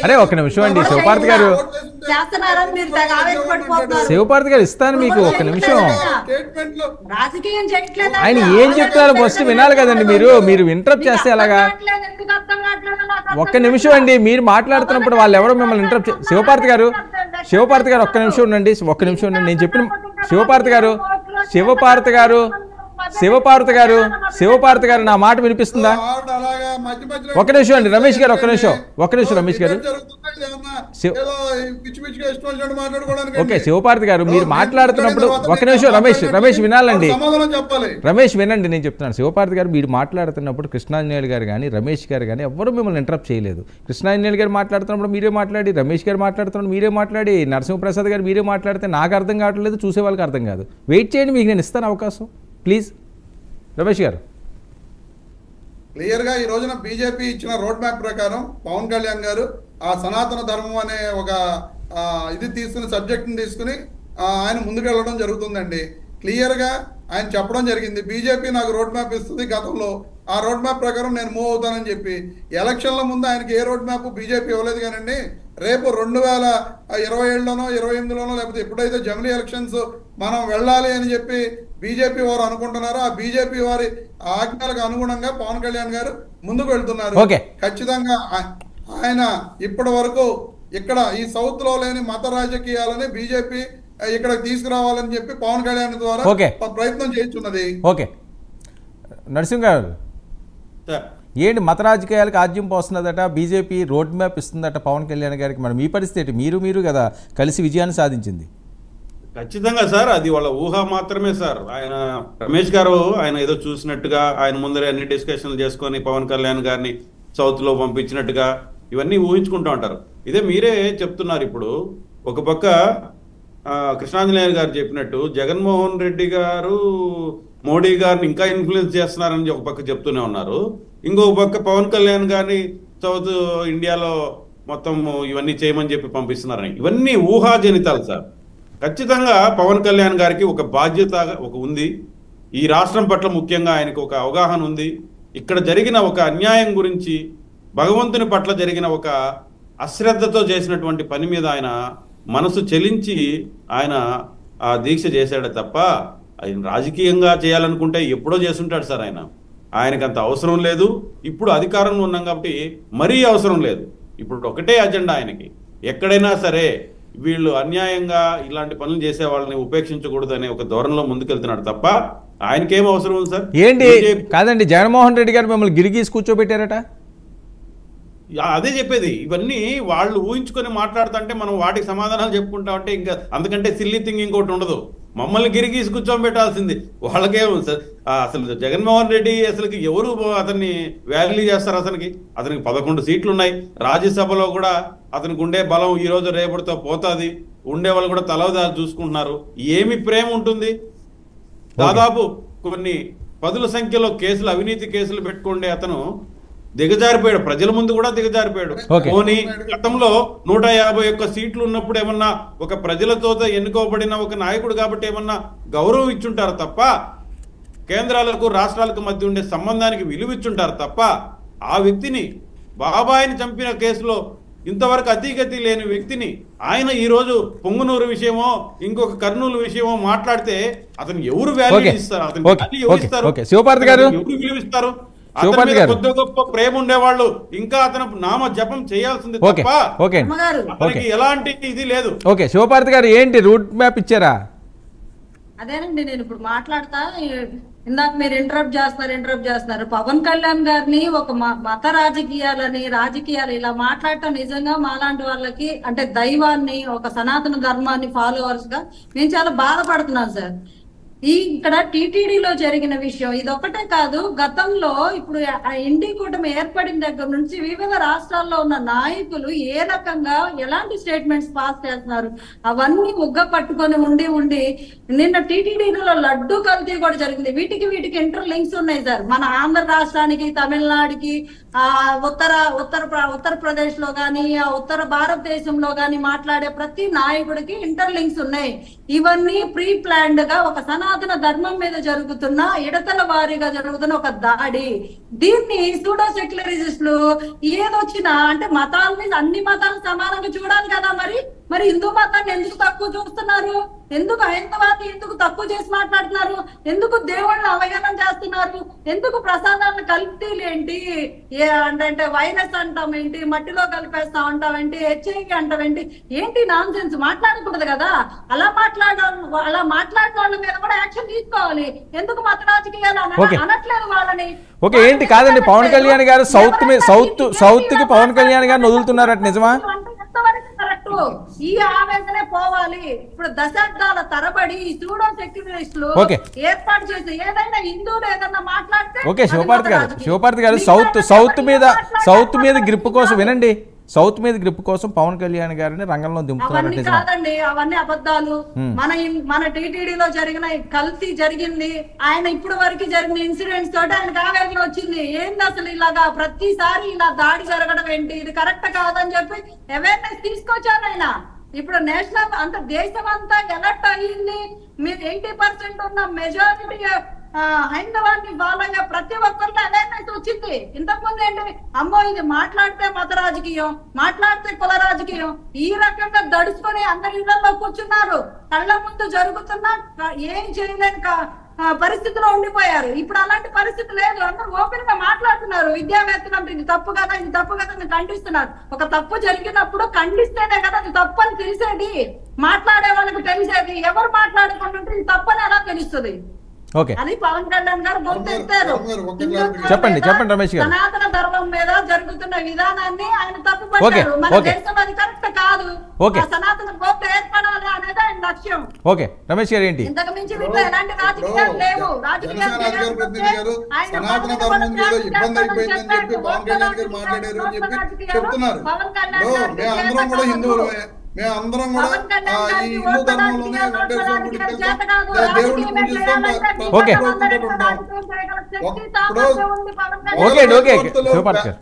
B: అరే ఒక్క నిమిషం అండి శివపార్తి గారు, శివపార్తి గారు ఇస్తాను మీకు ఒక్క నిమిషం. ఆయన ఏం చెప్తారో ఫస్ట్ వినాలి కదండి. మీరు ఇంటరప్ట్ చేస్తే ఎలాగా? ఒక్క నిమిషం అండి, మీరు మాట్లాడుతున్నప్పుడు వాళ్ళు ఎవరో మిమ్మల్ని ఇంటరప్ట్ శివపార్తి గారు ఒక్క నిమిషం ఉండండి, నేను చెప్పిన శివపార్తి గారు నా మాట వినిపిస్తుందా? ఒక్క నిమిషం అండి రమేష్ గారు, ఒక్క నిమిషం రమేష్ గారు. ఓకే శివపార్తి గారు మీరు మాట్లాడుతున్నప్పుడు ఒక్క నిమిషం రమేష్ వినాలండి. రమేష్ వినండి, నేను చెప్తున్నాను. శివపార్తి గారు మీరు మాట్లాడుతున్నప్పుడు కృష్ణాంజనేయులు గారు కానీ రమేష్ గారు కానీ ఎవరు మిమ్మల్ని ఇంటరప్ట్ చేయలేదు. కృష్ణాంజనేయులు గారు మాట్లాడుతున్నప్పుడు మీరే మాట్లాడి, రమేష్ గారు మాట్లాడుతున్నప్పుడు మీరే మాట్లాడి, నరసింహప్రసాద్ గారు మీరే మాట్లాడితే నాకు అర్థం కావట్లేదు, చూసే వాళ్ళకి అర్థం కాదు. వెయిట్ చేయండి, మీకు నేను ఇస్తాను అవకాశం ప్లీజ్. రమేష్ గారు
A: క్లియర్ గా ఈ రోజున బీజేపీ ఇచ్చిన రోడ్ మ్యాప్ ప్రకారం పవన్ కళ్యాణ్ గారు ఆ సనాతన ధర్మం అనే ఒక సబ్జెక్ట్ ని తీసుకుని ఆయన ముందుకు వెళ్ళడం జరుగుతుందండి. క్లియర్ గా ఆయన చెప్పడం జరిగింది, బీజేపీ నాకు రోడ్ మ్యాప్ ఇస్తుంది గతంలో, ఆ రోడ్ మ్యాప్ ప్రకారం నేను మూవ్ అవుతానని చెప్పి. ఎలక్షన్ల ముందు ఆయనకి ఏ రోడ్ మ్యాప్ బీజేపీ ఇవ్వలేదు కానండి. రేపు 2027లోనో 28లోనో లేకపోతే ఎప్పుడైతే జమిలీ ఎలక్షన్స్ మనం వెళ్ళాలి అని చెప్పి బీజేపీ వారు అనుకుంటున్నారో ఆ బీజేపీ వారి ఆజ్ఞలకు అనుగుణంగా పవన్ కళ్యాణ్ గారు ముందుకు వెళ్తున్నారు. ఖచ్చితంగా ఆయన ఇప్పటి వరకు ఇక్కడ ఈ సౌత్ లో లేని మత రాజకీయాలని బీజేపీ ఇక్కడ తీసుకురావాలని చెప్పి పవన్ కళ్యాణ్ ద్వారా ప్రయత్నం చేస్తున్నది.
B: ఓకే నరసింహ గారు, ఏంటి మత రాజకీయాలకు ఆద్యం పోస్తున్నదట, బీజేపీ రోడ్ మ్యాప్ ఇస్తుందట పవన్ కళ్యాణ్ గారికి. మరి మీ పరిస్థితి మీరు కదా కలిసి విజయాన్ని సాధించింది.
C: ఖచ్చితంగా సార్, అది వాళ్ళ ఊహ మాత్రమే సార్. ఆయన రమేష్ గారు ఆయన ఏదో చూసినట్టుగా ఆయన ముందరే అన్ని డిస్కషన్లు చేసుకొని పవన్ కళ్యాణ్ గారిని సౌత్ లో పంపించినట్టుగా ఇవన్నీ ఊహించుకుంటూ ఉంటారు. ఇదే మీరే చెప్తున్నారు ఇప్పుడు ఒక పక్క కృష్ణాంజనేయ గారు చెప్పినట్టు జగన్మోహన్ రెడ్డి గారు మోడీ గారిని ఇంకా ఇన్ఫ్లుయెన్స్ చేస్తున్నారని ఒక పక్క చెప్తూనే ఉన్నారు. ఇంకొక పక్క పవన్ కళ్యాణ్ గారిని సౌత్ ఇండియాలో మొత్తం ఇవన్నీ చేయమని చెప్పి పంపిస్తున్నారని. ఇవన్నీ ఊహాజనితాలు సార్. ఖచ్చితంగా పవన్ కళ్యాణ్ గారికి ఒక బాధ్యత ఉంది. ఈ రాష్ట్రం పట్ల ముఖ్యంగా ఆయనకు ఒక అవగాహన ఉంది. ఇక్కడ జరిగిన ఒక అన్యాయం గురించి, భగవంతుని పట్ల జరిగిన ఒక అశ్రద్ధతో చేసినటువంటి పని మీద ఆయన మనసు చెలించి ఆయన ఆ దీక్ష చేశాడే తప్ప ఆయన రాజకీయంగా చేయాలనుకుంటే ఎప్పుడో చేస్తుంటాడు సార్. ఆయనకు అంత అవసరం లేదు. ఇప్పుడు అధికారంలో ఉన్నాం కాబట్టి మరీ అవసరం లేదు. ఇప్పుడు ఒకటే అజెండా ఆయనకి, ఎక్కడైనా సరే వీళ్ళు అన్యాయంగా ఇలాంటి పనులు చేసే వాళ్ళని ఉపేక్షించకూడదు అనే ఒక ధోరణిలో ముందుకెళ్తున్నాడు తప్ప ఆయనకేం అవసరం ఉంది సార్?
B: ఏంటి కాదండి, జగన్మోహన్ రెడ్డి గారు మిమ్మల్ని గిరిగీసి కూర్చోబెట్టారట.
C: అదే చెప్పేది. ఇవన్నీ వాళ్ళు ఊహించుకొని మాట్లాడుతుంటే మనం వాటికి సమాధానాలు చెప్పుకుంటామంటే ఇంకా అంతకంటే సిల్లీ థింగ్ ఇంకోటి ఉండదు. మమ్మల్ని గిరిగీసి కూర్చోబెట్టాల్సింది వాళ్ళకేమో సార్. అసలు జగన్మోహన్ రెడ్డి అసలుకి ఎవరు అతన్ని వాల్యూ చేస్తారు? అతనికి 11 సీట్లు ఉన్నాయి. రాజ్యసభలో కూడా అతనికి ఉండే బలం ఈ రోజు రేపటితో పోతుంది. ఉండేవాళ్ళు కూడా తలవదారి చూసుకుంటున్నారు. ఏమి ప్రేమ ఉంటుంది? దాదాపు కొన్ని 10ల సంఖ్యలో కేసులు, అవినీతి కేసులు పెట్టుకుండే అతను దిగజారిపోయాడు. ప్రజల ముందు కూడా దిగజారిపోయాడు. పోనీ గతంలో 151 సీట్లు ఉన్నప్పుడు ఏమన్నా ఒక ప్రజలతో ఎన్నుకోబడిన ఒక నాయకుడు కాబట్టి ఏమన్నా గౌరవం ఇచ్చుంటారు తప్ప, కేంద్రాలకు రాష్ట్రాలకు మధ్య ఉండే సంబంధానికి విలువ ఇచ్చుంటారు తప్ప, ఆ వ్యక్తిని, బాబాయిని చంపిన కేసులో ఇంతవరకు అతీగతి లేని వ్యక్తిని ఆయన ఈ రోజు పొంగునూరు విషయమో ఇంకొక కర్నూలు విషయమో మాట్లాడితే అతను ఎవరు వాల్యూ ఇస్తారు? అతను ఎవరు ఇస్తారు? ఎవరు విలువిస్తారు? కొద్ది గొప్ప ప్రేమ ఉండేవాళ్ళు ఇంకా అతను నామ జపం చేయాల్సింది తప్ప అతనికి ఎలాంటి ఇది లేదు.
B: ఓకే, శివపార్తి గారు ఏంటి రూట్ మ్యాప్ ఇచ్చారా?
D: అదేనండి, నేను ఇప్పుడు మాట్లాడతా. ఇందాక మీరు ఇంటరప్ట్ చేస్తున్నారు. పవన్ కళ్యాణ్ గారిని ఒక మత రాజకీయాలు ఇలా మాట్లాడటం నిజంగా మాలాంటి వాళ్ళకి, అంటే దైవాన్ని, ఒక సనాతన ధర్మాన్ని ఫాలోవర్స్ గా నేను చాలా బాధపడుతున్నాను సార్. ఇక్కడ టీటీడీలో జరిగిన విషయం ఇదొక్కటే కాదు. గతంలో ఇప్పుడు ఇండి కూటమి ఏర్పడిన దగ్గర నుంచి వివిధ రాష్ట్రాల్లో ఉన్న నాయకులు ఏ రకంగా ఎలాంటి స్టేట్మెంట్స్ పాస్ చేస్తున్నారు అవన్నీ ముగ్గ పట్టుకొని ఉండి నిన్న టీటీడీలో లడ్డు కల్తీ కూడా జరిగింది. వీటికి ఇంటర్ లింక్స్ ఉన్నాయి సార్. మన ఆంధ్ర రాష్ట్రానికి, తమిళనాడుకి, ఉత్తరప్రదేశ్ లో గాని, ఉత్తర భారతదేశంలో గాని మాట్లాడే ప్రతి నాయకుడికి ఇంటర్ లింక్స్ ఉన్నాయి. ఇవన్నీ ప్రీ ప్లాన్డ్ గా ఒక సనాతన ధర్మం మీద జరుగుతున్న, ఇడతల వారీగా జరుగుతున్న ఒక దాడి. దీన్ని సూడో సెక్యులరిస్టులు ఏదొచ్చినా, అంటే మతాలని, అన్ని మతాలను సమానంగా చూడాలి కదా. మరి హిందూ మతాన్ని ఎందుకు తక్కువ చూస్తున్నారు? ఎందుకు హైందవాన్ని ఎందుకు తక్కువ చేసి మాట్లాడుతున్నారు? ఎందుకు దేవుళ్ళని అవహేళన చేస్తున్నారు? ఎందుకు ప్రసాదాలను కల్తీలేంటి, అంటే వైరస్ అంటామేంటి, మట్టిలో కలిపేస్తా ఉంటామేంటి, హెచ్ఐవి అంటామేంటి, ఏంటి నాన్ సెన్స్? మాట్లాడకూడదు కదా. అలా మాట్లాడిన వాళ్ళ మీద కూడా యాక్షన్ తీసుకోవాలి. ఎందుకు మత రాజకీయాలు అనట్లేదు వాళ్ళని?
B: ఓకే, ఏంటి కాదండి, పవన్ కళ్యాణ్ గారు సౌత్ కి పవన్ కళ్యాణ్ గారిని వదులుతున్నారట, నిజమా?
D: ఈ ఆవేదనే పోవాలి. ఇప్పుడు దశాబ్దాల తరబడి ఈ సూడో సెక్యులరిస్టులు ఏర్పాటు చేసి ఏదైనా హిందువులు ఏదైనా మాట్లాడితే,
B: ఓకే శివపార్తి గారు సౌత్ మీద గ్రిప్ కోసం వినండి. సౌత్ మీద గ్రిప్ కోసం పవన్ కళ్యాణ్ గారిని రంగంలో దింపుతున్నారు.
D: కాదండి, అవన్నీ అబద్ధాలు. మన టీటీడీలో జరిగిన కల్తీ జరిగింది. ఆయన ఇప్పుడు వరకు జరిగిన ఇన్సిడెంట్స్ తోటి ఆయనకు ఆవేదన వచ్చింది. ఏంది అసలు ఇలాగా ప్రతిసారి ఇలా దాడి జరగడం ఏంటి, ఇది కరెక్ట్ కాదని చెప్పి అవేర్నెస్ తీసుకొచ్చారు ఆయన. ఇప్పుడు నేషనల్ అంత దేశం అంతా ఎలర్ట్ అయ్యింది. మీరు 80% ఉన్న మెజారిటీ హైందవాన్ని వాళ్ళగా ప్రతి ఒక్కరిలో అవేర్నెస్ వచ్చింది. ఇంతకుముందు ఏంటి, అమ్మో ఇది మాట్లాడితే మత రాజకీయం, మాట్లాడితే కుల రాజకీయం, ఈ రకంగా దడుచుకొని అందరి ఇళ్లలో కూర్చున్నారు. కళ్ళ ముందు జరుగుతున్నా ఏం చేయలేని పరిస్థితిలో ఉండిపోయారు. ఇప్పుడు అలాంటి పరిస్థితి లేదు. అందరూ ఓపెన్ గా మాట్లాడుతున్నారు. విద్యావేత్తలు ఇది తప్పు కదా, ఇది తప్పు కదా అని ఖండిస్తున్నారు. ఒక తప్పు జరిగినప్పుడు ఖండిస్తేనే కదా అది తప్పు అని తెలిసేది, మాట్లాడే వాళ్ళకి తెలిసేది. ఎవరు మాట్లాడుకుంటుంటే ఇది తప్పని ఎలా తెలుస్తుంది? అది పవన్ కళ్యాణ్ గారు గుర్తెత్తారు.
B: చెప్పండి రమేష్ గారు.
D: సనాతన ధర్మం మీద జరుగుతున్న విధానాన్ని ఆయన తప్పుపట్టారు. మన దేశం అది కరెక్ట్ కాదు. సనాతన గోత్ర ఏర్పడాలి అనేది ఆయన లక్ష్యం.
B: ఓకే, రమేష్ గారు ఏంటి?
D: ఇంతకు మించి వీటిలో ఎలాంటి రాజకీయాలు లేవు. రాజకీయాలు
A: చెప్తున్నారు. అందరం కూడా హిందువులమే, మేము అందరం కూడా
D: పవన్ కళ్యాణ్
A: ఈ
D: గారికి
A: హిందూ
D: ఓట్ల
A: ధర్మంలోనే
D: రాజకీయాలు,
A: వెంకటేశ్వర
D: ఓట్ల
A: గుడికి
D: రాజకీయాలు
A: వెళ్తాం,
D: చేత కాదు.
A: దేవుడిని
D: రాజకీయం
A: పూజిస్తాం,
D: చేయాలంటే
B: ఓకే.
D: అందరికీ
A: ఉంటాం.
D: రాజకీయం చేయగల శక్తి,
A: ఇప్పుడు
D: సామర్థ్యం ఉంది పవన్ కళ్యాణ్
B: ఓకే అండి, ఓకే శివపార్తి గారు.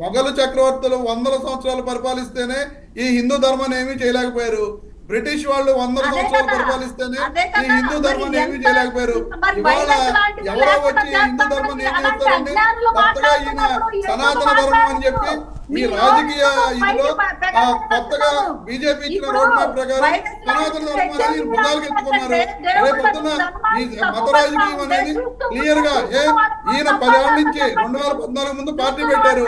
A: మొఘలు చక్రవర్తులు 100 సంవత్సరాలు పరిపాలిస్తేనే ఈ హిందూ ధర్మాన్ని ఏమీ చేయలేకపోయారు. బ్రిటిష్ వాళ్ళు 100
D: అదే
A: సంవత్సరాలు
D: కదా,
A: పరిపాలిస్తేనే
D: అదే
A: ఈ
D: కదా.
A: హిందూ ధర్మాన్ని
D: మరి
A: ఏమీ
D: ఎంత-
A: చేయలేకపోయారు.
D: మరి
A: ఇవాళ
D: వైరస్ లాంటిది
A: ఎవరో
D: లేకుండా
A: వచ్చి హిందూ ధర్మాన్ని ఏం
D: అలాంటి
A: చేస్తారండి,
D: అజ్ఞానులు
A: కొత్తగా ఈయన
D: మాట్లాడుతున్నప్పుడు ఎందుకు
A: సనాతన ధర్మం అని చెప్పి ఈ
D: మీరు
A: రాజకీయ ఇదిలో
D: బయట
A: కొత్తగా బీజేపీ ఇచ్చిన
D: ఇప్పుడు
A: రోడ్ మ్యాప్ ప్రకారం
D: వైరస్
A: సనాతన ధర్మం అనేది
D: లాంటి
A: భుజాలకు ఎత్తుకున్నారు.
D: దేవుళ్ళ
A: రేపొద్దున ఈ మత రాజకీయం అనేది క్లియర్ గా ఈయన 10 ఏళ్ల నుంచి 2014 ముందు పార్టీ పెట్టారు.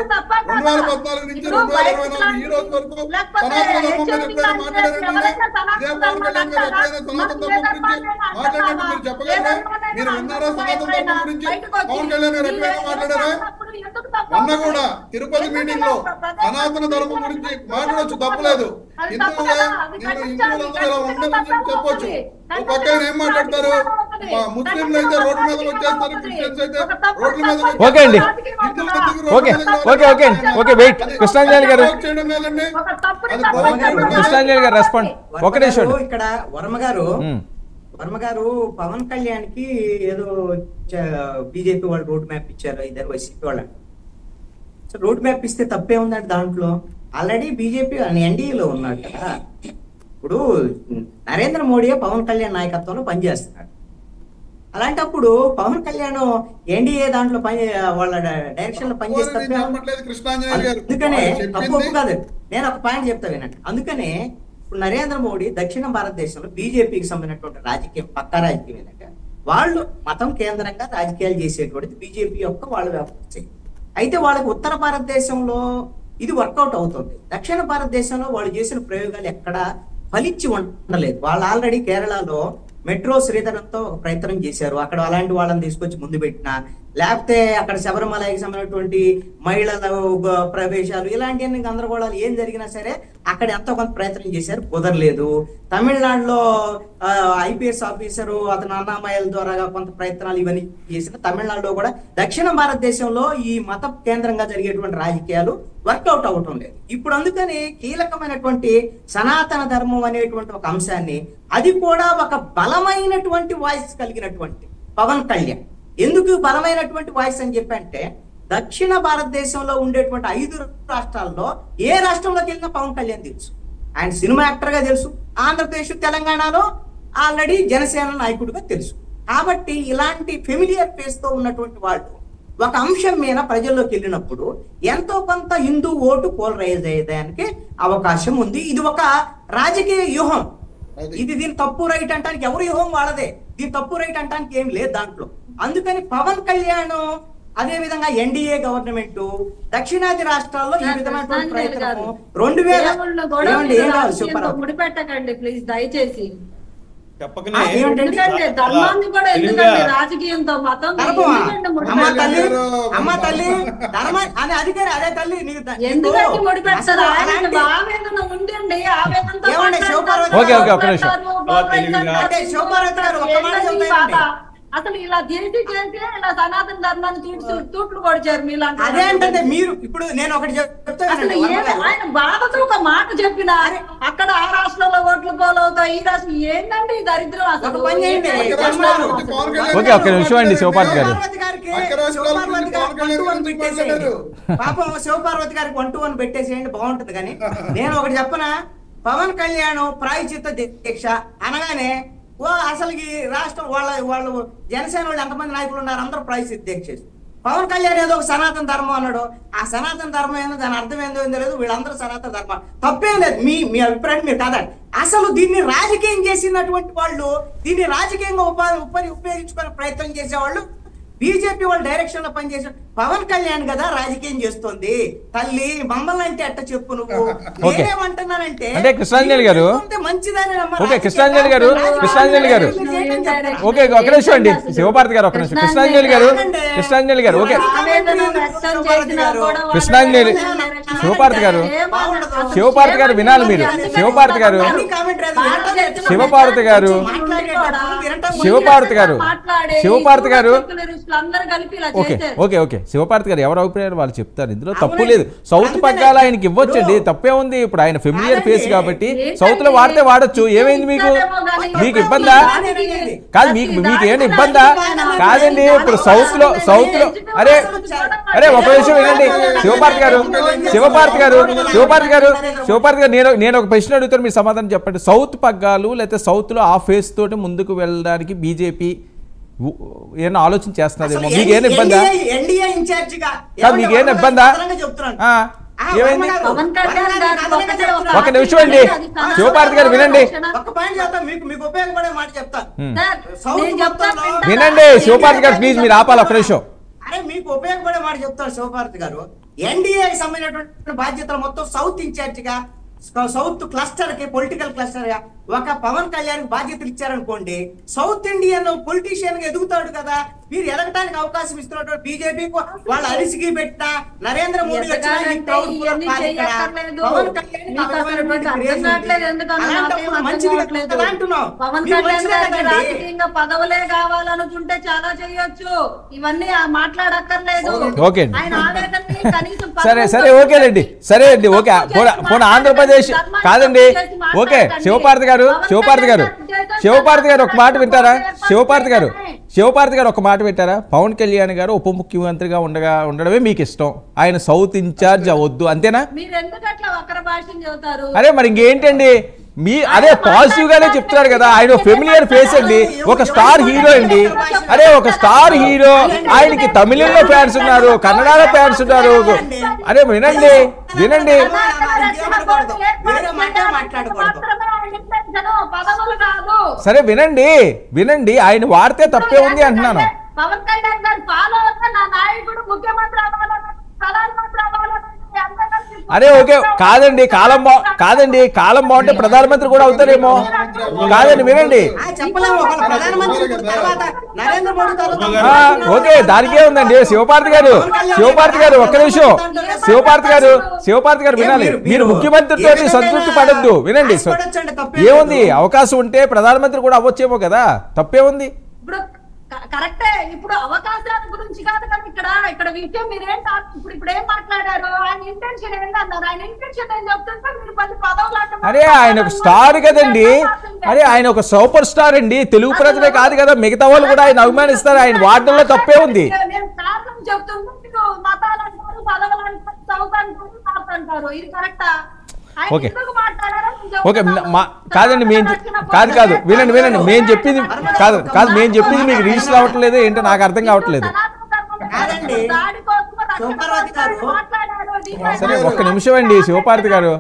A: 2014 నుంచి 2024 ఈ రోజు వరకు సనాతన ధర్మం మీద ఎప్పుడైనా మాట్లాడారంటే ఇదే పవన్ కళ్యాణ్ గారు ఎప్పుడైనా సనాతన ధర్మం గురించి మాట్లాడినట్టు మీరు చెప్పగలరా? మీరు విన్నారా సనాతన ధర్మం గురించి పవన్ కళ్యాణ్ గారు ఎప్పుడైనా మాట్లాడారా? మొన్న కూడా తిరుపతి మీటింగ్ లో సనాతన ధర్మం గురించి మాట్లాడొచ్చు, తప్పలేదు. హిందువులుగా నేను హిందువులందరూ ఇలా ఉండాలని చెప్పొచ్చు. ఒక పక్క ఆయన ఏం మాట్లాడతారు, ముస్లింలు అయితే రోడ్డు మీద వచ్చేస్తారు, క్రిస్టియన్స్ అయితే రోడ్ల మీద
B: ఓకే అండి. Okay okay okay okay wait Krishnanjali garu, Krishnanjali గారు రెస్పాండ్. ఒక నిమిషం
F: ఇక్కడ వర్మ గారు పవన్ కళ్యాణ్ కి ఏదో బీజేపీ వాళ్ళు రోడ్ మ్యాప్ ఇచ్చారు, ఇద్దరు వైసీపీ వాళ్ళు. సో రోడ్ మ్యాప్ ఇస్తే తప్పే ఉందంటే దాంట్లో ఆల్రెడీ బీజేపీ ఎన్డీఏలో ఉన్నాడు కదా. ఇప్పుడు నరేంద్ర మోడీ పవన్ కళ్యాణ్ నాయకత్వంలో పనిచేస్తున్నాడు. అలాంటప్పుడు పవన్ కళ్యాణ్ ఎన్డీఏ దాంట్లో వాళ్ళ డైరెక్షన్ లో పనిచేస్తే అందుకనే తప్పు కాదు. నేను ఒక పాయింట్ చెప్తా వినండి. అందుకనే ఇప్పుడు నరేంద్ర మోడీ దక్షిణ భారతదేశంలో బీజేపీకి సంబంధించినటువంటి రాజకీయం పక్కా రాజకీయం ఏంటంటే వాళ్ళు మతం కేంద్రంగా రాజకీయాలు చేసేటువంటిది బీజేపీ యొక్క వాళ్ళ వ్యవస్థ. అయితే వాళ్ళకి ఉత్తర భారతదేశంలో ఇది వర్కౌట్ అవుతుంది. దక్షిణ భారతదేశంలో వాళ్ళు చేసిన ప్రయోగాలు ఎక్కడ ఫలించి ఉండలేదు. వాళ్ళు ఆల్రెడీ కేరళలో మెట్రో శ్రీధరంతో ఒక ప్రయత్నం చేశారు. అక్కడ అలాంటి వాళ్ళని తీసుకొచ్చి ముందు పెట్టినా, లేకపోతే అక్కడ శబరిమలకి సంబంధించినటువంటి మహిళల ప్రవేశాలు ఇలాంటివన్నీ గందరగోళాలు ఏం జరిగినా సరే అక్కడ ఎంతో కొంత ప్రయత్నం చేశారు, కుదరలేదు. తమిళనాడులో ఐపీఎస్ ఆఫీసరు అతను అన్నామయ్యల ద్వారా కొంత ప్రయత్నాలు ఇవన్నీ చేసిన తమిళనాడులో కూడా దక్షిణ భారతదేశంలో ఈ మత కేంద్రంగా జరిగేటువంటి రాజకీయాలు వర్కౌట్ అవటం లేదు. ఇప్పుడు అందుకని కీలకమైనటువంటి సనాతన ధర్మం అనేటువంటి ఒక అంశాన్ని, అది కూడా ఒక బలమైనటువంటి వాయిస్ కలిగినటువంటి పవన్ కళ్యాణ్. ఎందుకు బలమైనటువంటి వాయిస్ అని చెప్పంటే దక్షిణ భారతదేశంలో ఉండేటువంటి 5 రాష్ట్రాల్లో ఏ రాష్ట్రంలోకి వెళ్ళినా పవన్ కళ్యాణ్ తెలుసు. ఆయన సినిమా యాక్టర్ గా తెలుసు, ఆంధ్రప్రదేశ్ తెలంగాణలో ఆల్రెడీ జనసేన నాయకుడిగా తెలుసు. కాబట్టి ఇలాంటి ఫెమిలియర్ ఫేస్ తో ఉన్నటువంటి వాళ్ళు ఒక అంశం మీద ప్రజల్లోకి వెళ్ళినప్పుడు ఎంతో కొంత హిందూ ఓటు పోలరైజ్ అయ్యేదానికి అవకాశం ఉంది. ఇది ఒక రాజకీయ వ్యూహం. ఇది దీని తప్పు రైట్ అంటానికి ఎవరు వ్యూహం వాళ్ళదే, దీని తప్పు రైట్ అంటానికి ఏం లేదు దాంట్లో. అందుకని పవన్ కళ్యాణ్ అదే విధంగా ఎన్డీఏ గవర్నమెంట్ దక్షిణాది రాష్ట్రాల్లో ఈ విధమైనటువంటి ప్రయత్నము 2000
D: ముడిపెట్టకండి ప్లీజ్ దయచేసి.
C: చెప్పకనే
D: ఎందుకంటే ధర్మాన్ని కూడా ఎందుకంటే రాజకీయంతో మతం
F: అమ్మ తల్లి ధర్మ అనే అధికారి అదే తల్లి
D: ఎందుకంటే ముడిపెడతారు. ఆయన ఆవేదన ఉందండి, ఆవేదనతో
B: ఓకే ఓకే ఒక నిమిషం.
F: శివపార్వతి గారు ఒక మాట చెప్తానండి.
D: అసలు ఇలా చేసి ఇలా సనాతన ధర్మాన్ని తూట్లు కొడిచారు మీలాంటి.
F: అదే అంటే మీరు ఇప్పుడు నేను ఒకటి చెప్తాను.
D: ఆయన బాధతో ఒక మాట చెప్పిన అక్కడ ఆ రాష్ట్రంలో ఓట్లు పోలవుతాయి, ఈ రాష్ట్రం ఏంటండి ఈ దరిద్రం. అసలు
B: ఓకే ఒక్క నిమిషం అండి శివపార్వతి గారు.
F: పాపం శివపార్వతి గారికి 1-1 పెట్టేసేయండి బాగుంటుంది. కానీ నేను ఒకటి చెప్పనా, పవన్ కళ్యాణ్ ప్రాయచిత్త దీక్ష అనగానే అసలు ఈ రాష్ట్రం వాళ్ళు జనసేన వాళ్ళు ఎంతమంది నాయకులు ఉన్నారు, అందరూ ప్రాయచిత్త దీక్ష చేస్తారు. పవన్ కళ్యాణ్ ఏదో ఒక సనాతన ధర్మం అన్నాడు. ఆ సనాతన ధర్మం ఏందో దాని అర్థం ఏందో లేదు. వీళ్ళందరూ సనాతన ధర్మం తప్పేం లేదు. మీ అభిప్రాయం మీరు కాదండి. అసలు దీన్ని రాజకీయం చేసినటువంటి వాళ్ళు, దీన్ని రాజకీయంగా ఉపయోగించుకునే ప్రయత్నం చేసేవాళ్ళు బీజేపీ వాళ్ళ డైరెక్షన్ లో పనిచేసే పవన్ కళ్యాణ్ కదా రాజకీయం చేస్తుంది. తల్లి మమ్మల్ని అంటే అట్ట చెప్పు నువ్వు. నేనేమంటున్నానంటే
B: అంటే కృష్ణాంజలి గారు
F: మంచిదని
B: ఓకే కృష్ణాంజలి గారు ఓకే ఒక నిమిషం అండి శివపార్వతి గారు ఒక నిమిషం. కృష్ణాంజలి గారు ఓకే కృష్ణాంజలి శివపార్వతి గారు వినాలి మీరు. శివపార్వతి గారు శివపార్వతి గారు, శివపార్వతి గారు, okay
D: okay
B: okay okay Shivaparvati గారు ఎవరు అభిప్రాయాలు వాళ్ళు చెప్తారు, ఇందులో తప్పు లేదు. సౌత్ పగ్గాల ఆయనకి ఇవ్వచ్చండి, తప్పే ఉంది. ఇప్పుడు ఆయన ఫెమిలియర్ ఫేస్ కాబట్టి సౌత్ లో వాడితే వాడచ్చు. ఏమైంది మీకు? మీకు ఇబ్బందా? కాదు మీకు ఏంటి ఇబ్బందా? కాదండి ఇప్పుడు సౌత్ లో అరే అరే ఒక విషయం వినండి శివపార్వతి గారు, నేను ఒక ప్రశ్న అడుగుతాను, మీరు సమాధానం చెప్పండి. సౌత్ పగ్గాలు లేకపోతే సౌత్ లో ఆ ఫేస్ తోటి ముందుకు వెళ్ళడానికి బీజేపీ ఏమైనా ఆలోచన చేస్తున్నదేమో, మీకేం ఇబ్బందా? మీకేం ఇబ్బందా? ఏమైంది? ఒక నిమిషం అండి శివపార్వతి గారు వినండి, వినండి శివపార్వతి గారు ప్లీజ్ మీరు ఆపాలి ఒక నిమిషం.
F: అరే మీకు ఉపయోగపడే మాట చెప్తాను శివపార్వతి గారు. ఎన్డీఏకి సంబంధించినటువంటి బాధ్యతలు మొత్తం సౌత్ ఇన్ఛార్జ్ గా, సౌత్ క్లస్టర్ కి, పొలిటికల్ క్లస్టర్ గా ఒక పవన్ కళ్యాణ్ బాధ్యతలు ఇచ్చారనుకోండి, సౌత్ ఇండియన్ పొలిటీషియన్ గా ఎదుగుతాడు కదా. మీరు ఎదగటానికి అవకాశం ఇస్తున్నటువంటి బీజేపీకి వాళ్ళు అరిసిగి పెట్టిన నరేంద్ర మోడీ
D: పదవులే కావాలనుకుంటే చాలా చేయొచ్చు, ఇవన్నీ మాట్లాడక్కర్లేదు.
B: ఓకే సరే సరే ఓకేనండి, సరే అండి ఓకే. పోనీ ఆంధ్రప్రదేశ్ కాదండి, ఓకే శివపార్వతి గారు ఒక మాట వింటారా? శివపార్వతి గారు ఒక మాట వింటారా? పవన్ కళ్యాణ్ గారు ఉప ముఖ్యమంత్రిగా ఉండడమే మీకు ఇష్టం, ఆయన సౌత్ ఇన్ఛార్జ్ అవద్దు అంతేనా? అరే మరి ఇంకేంటండి అదే పాజిటివ్ గానే చెప్తున్నారు కదా. ఆయన ఫెమిలియర్ ఫేస్ అండి, ఒక స్టార్ హీరో అండి. అరే ఒక స్టార్ హీరో, ఆయనకి తమిళంలో ఫ్యాన్స్ ఉన్నారు, కన్నడలో ఫ్యాన్స్ ఉన్నారు. అరే వినండి సరే వినండి ఆయన వాడితే తప్పే ఉంది అంటున్నాను.
D: పవన్ కళ్యాణ్ గారు ఫాలో అవుతా నా నాయకుడు ముఖ్యమంత్రి అవ్వాలని, ప్రధానమంత్రి అవ్వాలని.
B: అరే ఓకే కాదండి, కాలం బాగుంటే ప్రధానమంత్రి కూడా అవుతారేమో. కాదండి వినండి, ఓకే దానికే ఉందండి. శివపార్వతి గారు ఒక్క నిమిషం, శివపార్వతి గారు వినాలి. మీరు ముఖ్యమంత్రితో సంతృప్తి పడద్దు, వినండి. ఏముంది అవకాశం ఉంటే ప్రధానమంత్రి కూడా అవ్వచ్చేమో కదా, తప్పే ఉంది.
D: కరెక్టే, ఇప్పుడు అవకాశాల గురించి కాదు కదా ఇక్కడ విషయం. మీరేం ఇప్పుడు ఏం మాట్లాడారు? ఆయన ఇంటెన్షన్ ఏంటన్నారు? ఆయన ఇంటెన్షన్ ఏం చెప్తుంటే మీరు 10 పదవులు.
B: అరే ఆయన ఒక స్టార్ కదండి, అరే ఆయన ఒక సూపర్ స్టార్ అండి, తెలుగు ప్రజలే కాదు కదా మిగతా వాళ్ళు కూడా ఆయన అభిమానిస్తారు. ఆయన వాడడంలో తప్పే ఉంది.
D: నేను కారణం చెప్తుంటే మీరు మతాలు అంటారు, పదవులు అంటారు, చదువు అంటారు, నార్త్ అంటారు. ఇది కరెక్టా?
B: ఓకే కాదండి కాదు వినండి మేము చెప్పింది మేము చెప్పింది మీకు రీచ్ రావట్లేదు ఏంటో నాకు అర్థం కావట్లేదు. సరే ఒక్క నిమిషం అండి శివపార్వతి గారు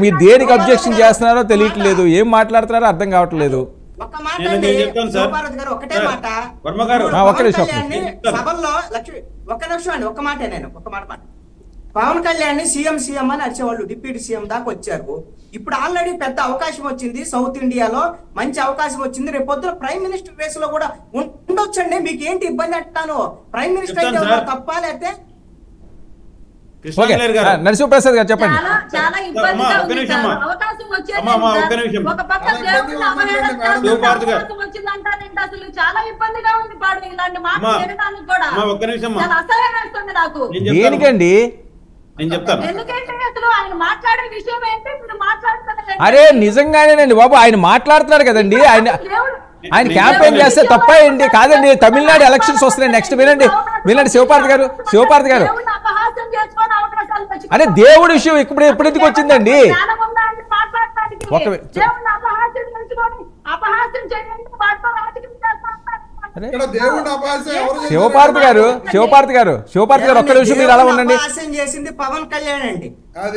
B: మీరు దేనికి అబ్జెక్షన్ చేస్తున్నారో తెలియట్లేదు, ఏం మాట్లాడుతున్నారో అర్థం కావట్లేదు.
F: పవన్ కళ్యాణ్ సీఎం అని అరిచేవాళ్ళు, డిప్యూటీ సీఎం దాకా వచ్చారు. ఇప్పుడు ఆల్రెడీ పెద్ద అవకాశం వచ్చింది, సౌత్ ఇండియాలో మంచి అవకాశం వచ్చింది. రేపు పొద్దున ప్రైమ్ మినిస్టర్ రేస్ లో కూడా ఉండొచ్చండి. మీకు ఏంటి ఇబ్బంది అంటాను? ప్రైమ్ మినిస్టర్ అయితే తప్ప లేకపోతే
B: నరసింహప్రసాద్ గారు చెప్పండి.
D: చాలా ఇబ్బందిగా ఉంది సార్. అవకాశం వచ్చేది ఒక పక్క వచ్చిందంటే అసలు చాలా ఇబ్బందిగా ఉంది. పాడు ఇలాంటి మాటలు వినడానికి కూడా చాలా అసహ్యం వేస్తుంది నాకు.
B: దేనికండి?
C: నేను చెప్తాను.
D: ఎందుకంటే అసలు ఆయన మాట్లాడే విషయం ఏంటి? మీరు మాట్లాడుతున్నారు.
B: అరే నిజంగానేనండి బాబు, ఆయన మాట్లాడుతున్నారు కదండి, ఆయన క్యాంపెయిన్ చేస్తే తప్ప ఏంటి? కాదండి తమిళనాడు ఎలక్షన్స్ వస్తున్నాయి నెక్స్ట్. వినండి శివపార్వతి గారు అరే దేవుడి విషయం ఇప్పుడు ఎందుకు వచ్చిందండి? శివపార్వతి గారు ఒక్క నిమిషం మీరు అలా ఉండండి.
F: అపహాస్యం చేసింది పవన్ కళ్యాణ్ అండి,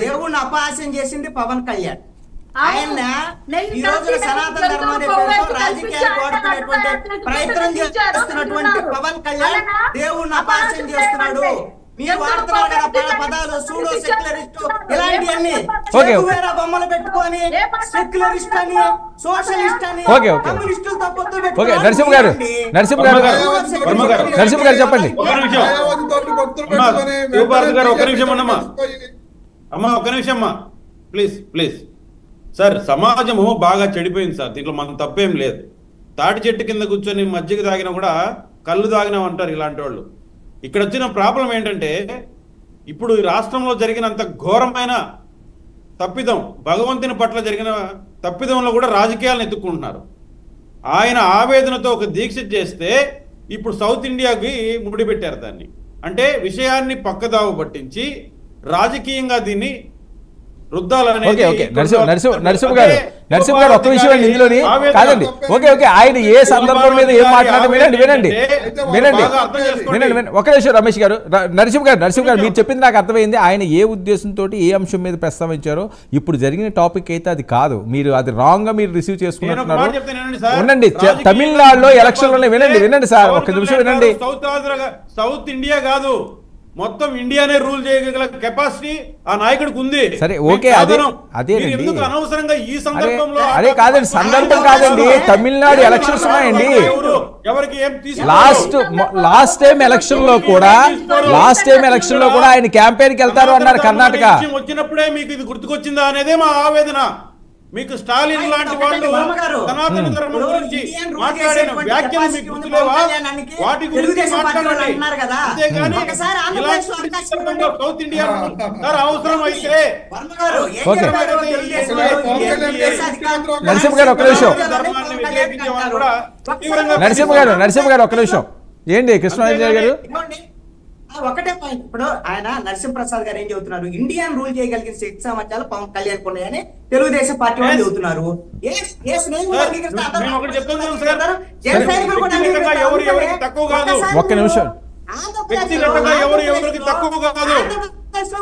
F: దేవుడిని అపహాస్యం చేసింది పవన్ కళ్యాణ్. ఆయన ఈ రోజున సనాతన ధర్మాన్ని రాజకీయాలు వాడుకునేటువంటి ప్రయత్నం చేస్తున్నటువంటి పవన్ కళ్యాణ్ దేవుడిని అపహాస్యం చేస్తున్నాడు. మీరు వాడుతున్నారు కదా పదాలు, సూడో సెక్యులరిస్ట్ ఇలాంటివన్నీ, బొమ్మలు పెట్టుకొని సెక్యులరిస్ట్ అని, సోషలిస్ట్ అని, కమ్యూనిస్టులతో పొత్తు పెట్టుకొని.
B: నరసింహ గారు చెప్పండి.
C: ఒక్క నిమిషం అమ్మా ప్లీజ్ సార్ సమాజము బాగా చెడిపోయింది సార్, దీంట్లో మనం తప్పేం లేదు. తాటి చెట్టు కింద కూర్చొని మజ్జిగ తాగినా కూడా కళ్ళు తాగినా అంటారు ఇలాంటి వాళ్ళు. ఇక్కడ వచ్చిన ప్రాబ్లం ఏంటంటే ఇప్పుడు ఈ రాష్ట్రంలో జరిగినంత ఘోరమైన తప్పిదం, భగవంతుని పట్ల జరిగిన తప్పిదంలో కూడా రాజకీయాలను ఎత్తుక్కుంటున్నారు. ఆయన ఆవేదనతో ఒక దీక్ష చేస్తే ఇప్పుడు సౌత్ ఇండియాకి ముడిపెట్టారు దాన్ని. అంటే విషయాన్ని పక్కదావు పట్టించి రాజకీయంగా దీన్ని
B: నరసింహ గారు ఒక్క విషయం అండి ఇందులోని కాదండి. ఓకే ఆయన ఏ సందర్భం మీద ఏం మాట్లాడారు వినండి. ఒక నిమిషం రమేష్ గారు, నరసింహ గారు మీరు చెప్పింది నాకు అర్థమైంది. ఆయన ఏ ఉద్దేశంతో ఏ అంశం మీద ప్రస్తావించారో ఇప్పుడు జరిగిన టాపిక్ అయితే అది కాదు, మీరు అది రాంగ్ గా మీరు రిసీవ్ చేసుకుంటున్నారు. ఉండండి, తమిళనాడులో ఎలక్షన్లోనే వినండి సార్, ఒక్క నిమిషం వినండి.
C: సౌత్ ఇండియా కాదు, మొత్తం ఇండియానే రూల్ చేయగల కెపాసిటీ ఆ నాయకుడికి ఉంది.
B: సరే ఓకే, అదేనండి.
C: అనవసరంగా ఈ సందర్భంలో
B: అదే కాదండి, సందర్భం కాదండి. తమిళనాడు ఎలక్షన్స్ ఉన్నాయండి. లాస్ట్ టైం ఎలక్షన్ లో కూడా ఆయన క్యాంపెయిన్ కి వెళ్తారు అన్నారు కర్ణాటక.
C: వచ్చినప్పుడే మీకు ఇది గుర్తుకొచ్చిందా అనేదే మా ఆవేదన. మీకు స్టాలిన్ లాంటి వాళ్ళు సనాతన ధర్మం గురించి మాట్లాడిన వ్యాఖ్యలు మీకు గుర్తులేవా? వాటి గురించి మాట్లాడండి. అంతేగాని సౌత్ ఇండియా అవసరం అయితే
B: నరసింహ గారు ఒక్క నిమిషం ఏంటి కృష్ణాచార్య గారు
F: ఒకటే పాయింట్. ఇప్పుడు ఆయన నరసింహప్రసాద్ గారు ఏం చెబుతున్నారు, ఇండియన్ రూల్ చేయగలిగిన శక్తి సామర్థ్యాలు పవన్ కళ్యాణ్ ఉన్నాయని తెలుగుదేశం పార్టీ వాళ్ళు చెబుతున్నారు.
B: ఒక్క నిమిషం,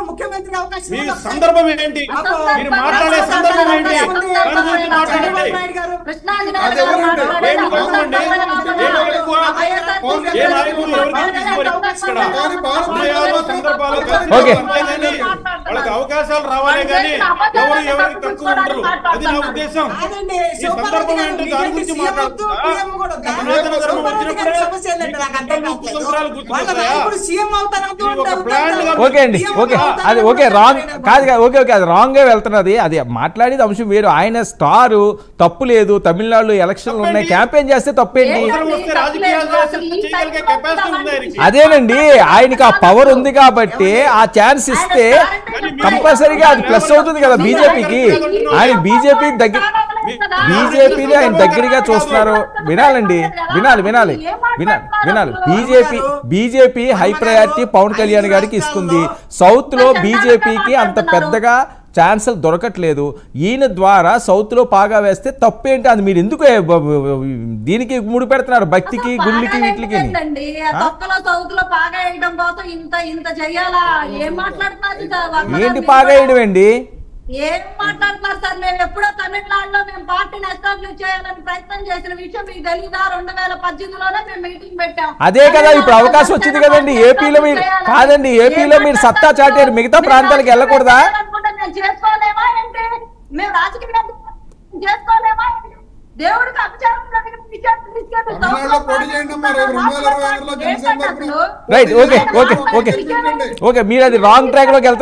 F: ముఖ్యమంత్రి అవకాశం
C: సందర్భం ఏంటి, మీరు మాట్లాడే సందర్భం ఏంటి? వాళ్ళకి అవకాశాలు రావాలి కానీ ఎవరికి తక్కువ ఉండరు, అది నా ఉద్దేశం. ఈ సందర్భం ఏంటో దాని గురించి
B: ఓకే అండి, ఓకే రాంగ్ కాదు, ఓకే అది రాంగ్ గా వెళ్తున్నది. అది మాట్లాడేది అంశం వేరు. ఆయన స్టారు, తప్పు లేదు. తమిళనాడులో ఎలక్షన్లు ఉన్నాయి, క్యాంపెయిన్ చేస్తే తప్పేంటి? అదేనండి, ఆయనకి ఆ పవర్ ఉంది కాబట్టి ఆ ఛాన్స్ ఇస్తే కంపల్సరీగా అది ప్లస్ అవుతుంది కదా బీజేపీకి. ఆయన బీజేపీని ఆయన దగ్గరగా చూస్తున్నారు. వినాలి. BJP high priority Pawan Kalyan గారికి ఇస్తుంది. సౌత్ లో బీజేపీకి అంత పెద్దగా ఛాన్సులు దొరకట్లేదు. ఈయన ద్వారా సౌత్ లో పాగా వేస్తే తప్పేంటి? అది మీరు ఎందుకు దీనికి ముడి పెడుతున్నారు? భక్తికి, గుళ్ళకి, వీటికి ఏంటి పాగా వేయడం అండి?
D: ఏం మాట్లాడుతున్నారు సార్? మేము ఎప్పుడో తమిళనాడులో మేము పార్టీని ఎస్టాబ్లిష్ చేయాలని ప్రయత్నం చేసిన విషయం మీకు తెలీదా? 2018లోనే మేము మీటింగ్ పెట్టాం.
B: అదే కదా ఇప్పుడు అవకాశం వచ్చింది కదండి. ఏపీలో మీరు కాదండి, ఏపీలో మీరు సత్తా చాటారు, మిగతా ప్రాంతాలకు వెళ్ళకూడదా?
D: మేము చేసుకోలేమా ఏంటి? మేము రాజకీయ చేసుకోలేమా? దేవుడికి అపచారం జరిగిన విషయాన్ని
B: రైట్, ఓకే మీరు అది రాంగ్ ట్రాక్ లోకి వెళ్తారు.